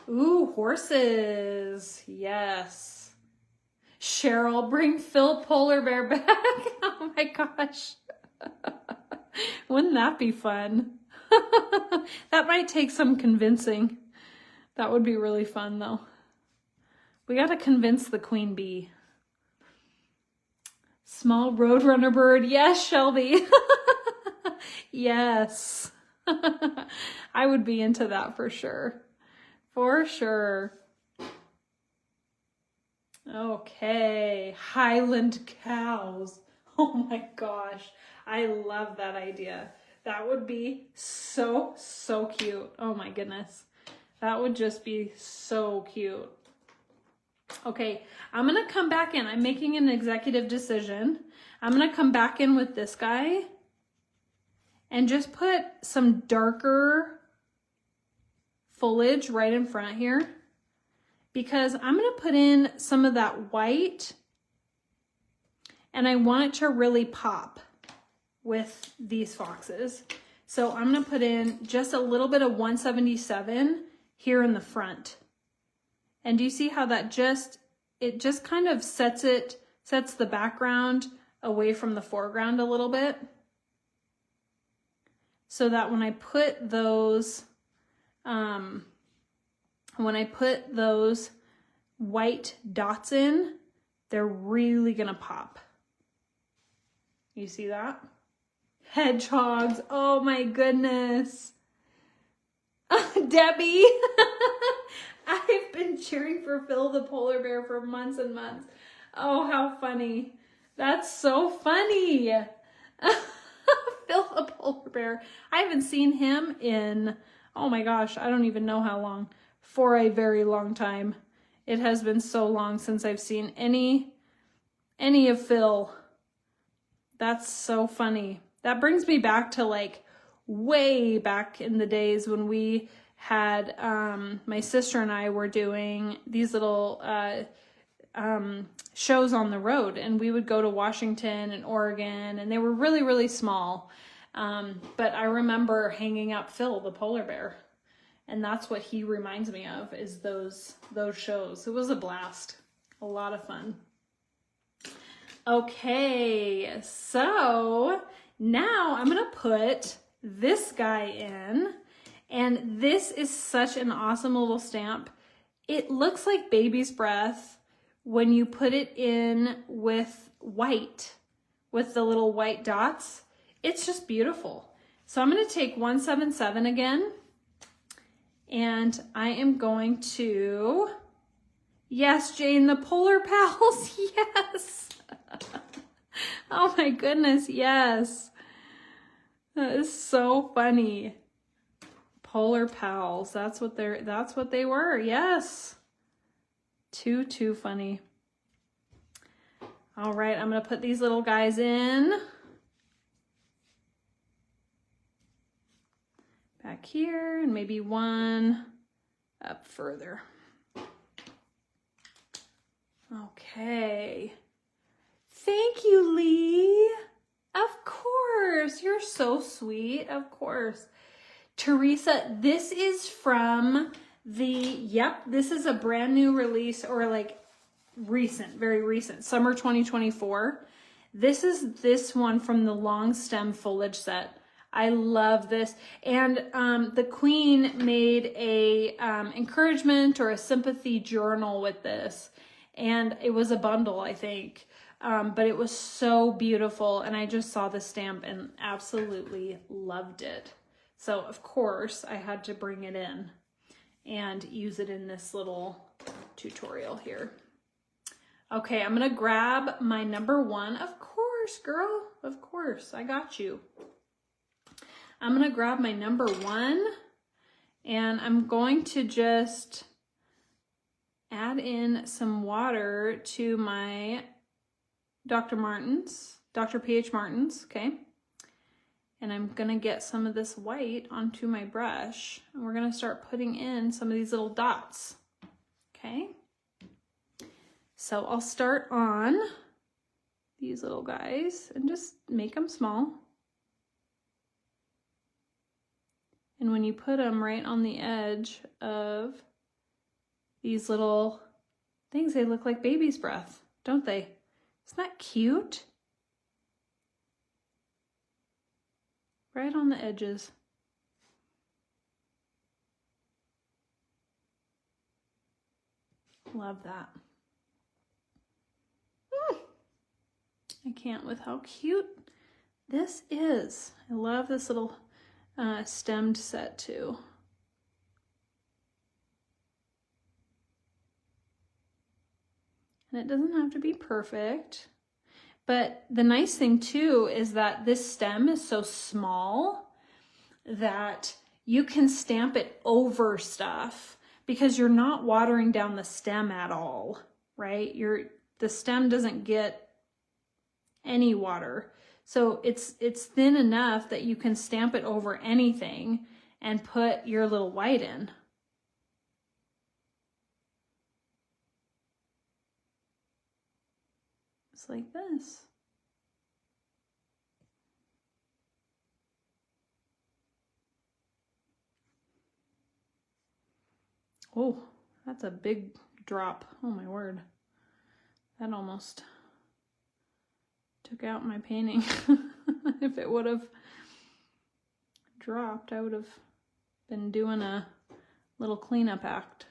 Ooh, horses. Yes. Cheryl, bring Phil Polar Bear back. Oh my gosh. Wouldn't that be fun? That might take some convincing. That would be really fun though. We got to convince the queen bee. Small roadrunner bird. Yes, Shelby. Yes. I would be into that for sure. For sure. Okay. Highland cows. Oh my gosh. I love that idea. That would be so, so cute. Oh my goodness. That would just be so cute. Okay, I'm gonna come back in. I'm making an executive decision. I'm gonna come back in with this guy and just put some darker foliage right in front here, because I'm gonna put in some of that white, and I want it to really pop with these foxes. So I'm gonna put in just a little bit of 177 here in the front. And do you see how that it just kind of sets the background away from the foreground a little bit? So that when I put those white dots in, they're really gonna pop. You see that? Hedgehogs, oh my goodness. Debbie, I've been cheering for Phil the polar bear for months and months. Oh, how funny. That's so funny. Phil the polar bear. I haven't seen him in, oh my gosh, I don't even know how long. For a very long time. It has been so long since I've seen any of Phil. That's so funny. That brings me back to like way back in the days when we had, my sister and I were doing these little shows on the road, and we would go to Washington and Oregon, and they were really, really small. But I remember hanging up Phil the polar bear, and that's what he reminds me of, is those shows. It was a blast, a lot of fun. Okay, so now I'm gonna put this guy in, and this is such an awesome little stamp. It looks like baby's breath when you put it in with white, with the little white dots. It's just beautiful. So I'm gonna take 177 again, and I am going to, yes, Jane, the Polar Pals, yes. Oh my goodness, yes. That is so funny. Polar Pals, that's what they were, yes. Too funny. All right, I'm gonna put these little guys in. Back here, and maybe one up further. Okay. Thank you, Lee. Of course, you're so sweet, of course. Teresa, this is from this is a brand new release, or like recent, very recent, summer 2024. This is this one from the long stem foliage set. I love this. And the Queen made a encouragement or a sympathy journal with this. And it was a bundle, I think. But it was so beautiful. And I just saw the stamp and absolutely loved it. So, of course, I had to bring it in and use it in this little tutorial here. Okay, I'm going to grab my number 1. Of course, girl. Of course, I got you. I'm going to grab my number 1, and I'm going to just add in some water to my Dr. PH Martin's, okay? And I'm going to get some of this white onto my brush, and we're going to start putting in some of these little dots, okay? So I'll start on these little guys and just make them small. And when you put them right on the edge of these little things, they look like baby's breath, don't they? Isn't that cute? Right on the edges. Love that. I can't with how cute this is. I love this little stemmed set too. And it doesn't have to be perfect, but the nice thing too is that this stem is so small that you can stamp it over stuff because you're not watering down the stem at all, right? The stem doesn't get any water. So it's thin enough that you can stamp it over anything and put your little white in. It's like this. Oh, that's a big drop. Oh my word. That almost took out my painting. If it would have dropped, I would have been doing a little cleanup act.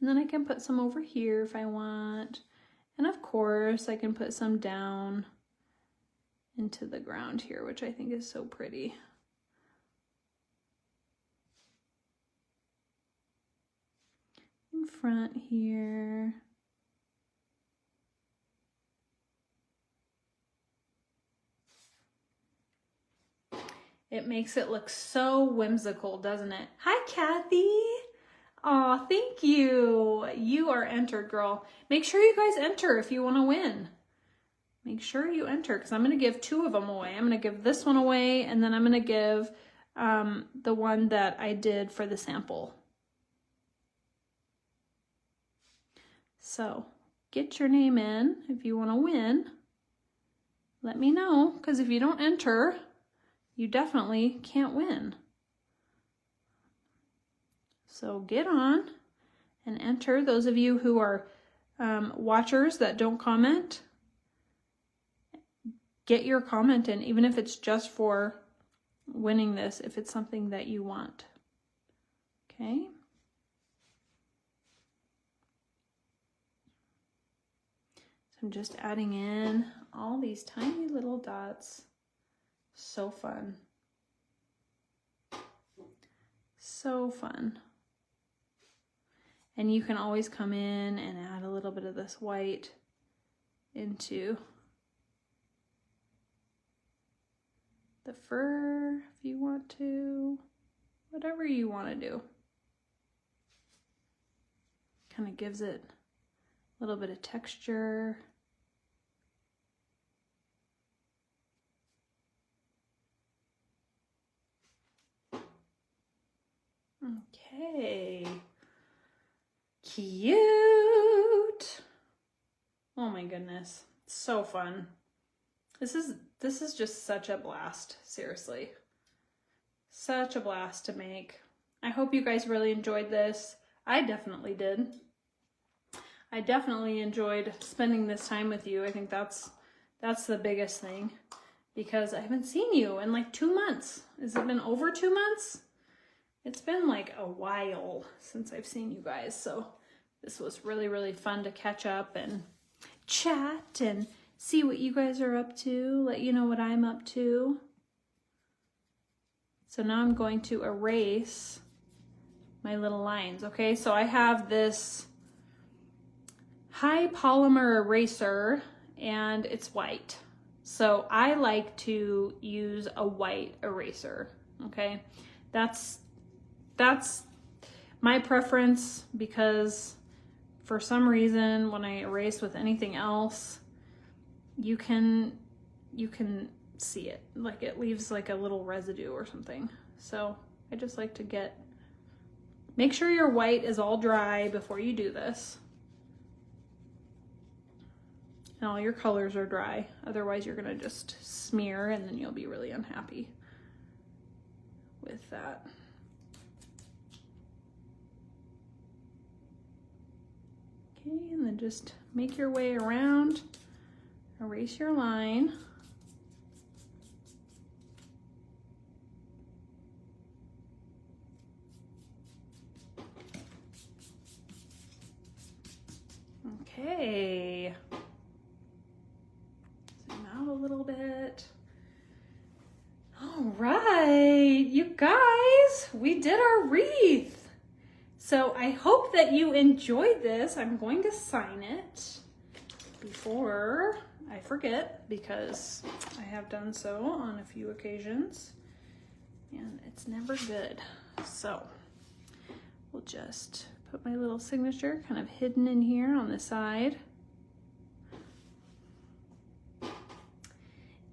And then I can put some over here if I want. And of course, I can put some down into the ground here, which I think is so pretty. In front here. It makes it look so whimsical, doesn't it? Hi, Kathy. Aw, thank you. You are entered, girl. Make sure you guys enter if you want to win. Make sure you enter, because I'm going to give 2 of them away. I'm going to give this one away, and then I'm going to give the one that I did for the sample. So get your name in if you want to win. Let me know, because if you don't enter, you definitely can't win. So get on and enter. Those of you who are watchers that don't comment, get your comment in, even if it's just for winning this, if it's something that you want. Okay. So I'm just adding in all these tiny little dots. So fun. So fun. And you can always come in and add a little bit of this white into the fur if you want to, whatever you want to do. Kind of gives it a little bit of texture. Okay. Cute. Oh my goodness. So fun. This is just such a blast, seriously. Such a blast to make. I hope you guys really enjoyed this. I definitely did. I definitely enjoyed spending this time with you. I think that's the biggest thing, because I haven't seen you in like 2 months. Has it been over 2 months? It's been like a while since I've seen you guys, so this was really, really fun to catch up and chat and see what you guys are up to, let you know what I'm up to. So now I'm going to erase my little lines, okay? So I have this high polymer eraser and it's white. So I like to use a white eraser, okay? That's my preference, because for some reason when I erase with anything else, you can see it, like it leaves like a little residue or something. So I just like to make sure your white is all dry before you do this. And all your colors are dry. Otherwise you're gonna just smear and then you'll be really unhappy with that. Okay, and then just make your way around, erase your line. Okay. Zoom out a little bit. All right, you guys, we did our wreath. So I hope that you enjoyed this. I'm going to sign it before I forget, because I have done so on a few occasions and it's never good. So we'll just put my little signature kind of hidden in here on the side.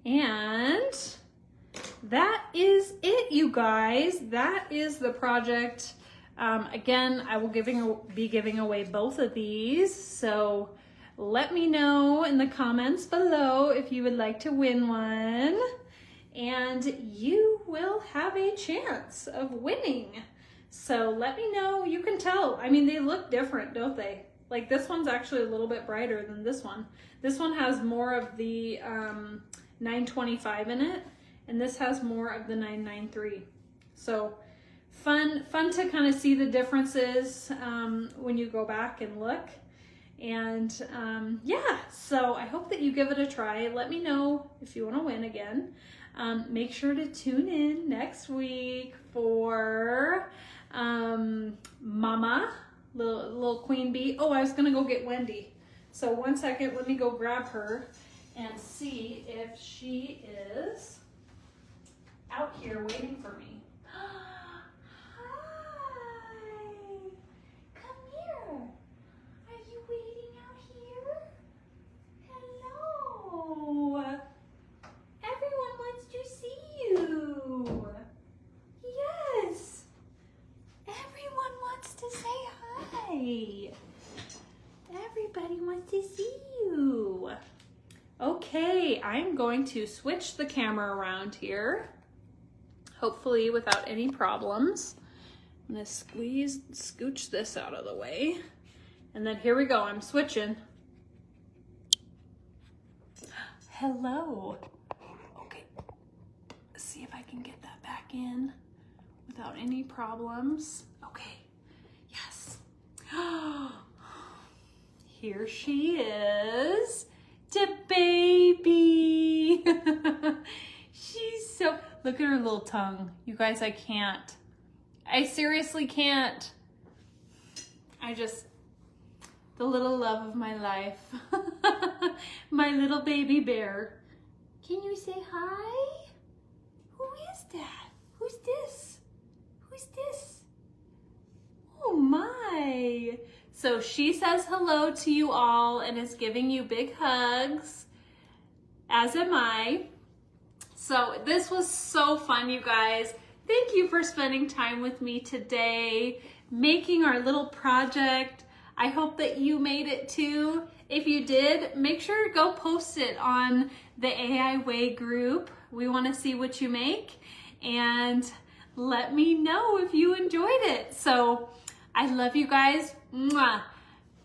And that is it, you guys. That is the project. Again, I will be giving away both of these, so let me know in the comments below if you would like to win one, and you will have a chance of winning. So let me know. You can tell. I mean, they look different, don't they? Like this one's actually a little bit brighter than this one. This one has more of the 925 in it, and this has more of the 993. So fun to kind of see the differences when you go back and look. And yeah, so I hope that you give it a try. Let me know if you want to win again. Make sure to tune in next week for Mama little queen bee. Oh, I was gonna go get Wendy. So 1 second, let me go grab her and see if she is out here waiting for me. Hi, come here. Are you waiting out here? Hello. Everyone wants to see you. Yes. Everyone wants to say hi. Everybody wants to see you. Okay, I'm going to switch the camera around here. Hopefully without any problems. I'm gonna scooch this out of the way. And then here we go, I'm switching. Hello. Okay, let's see if I can get that back in without any problems. Okay, yes. Here she is, the baby. She's so, look at her little tongue. You guys, I can't. I seriously can't. The little love of my life. My little baby bear. Can you say hi? Who is that? Who's this? Who's this? Oh my. So she says hello to you all and is giving you big hugs, as am I. So this was so fun, you guys. Thank you for spending time with me today, making our little project. I hope that you made it too. If you did, make sure to go post it on the AI Way group. We want to see what you make and let me know if you enjoyed it. So I love you guys. Mwah.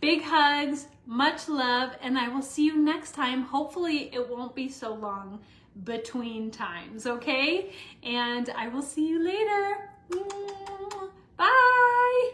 Big hugs, much love, and I will see you next time. Hopefully it won't be so long between times, okay? And I will see you later. Bye.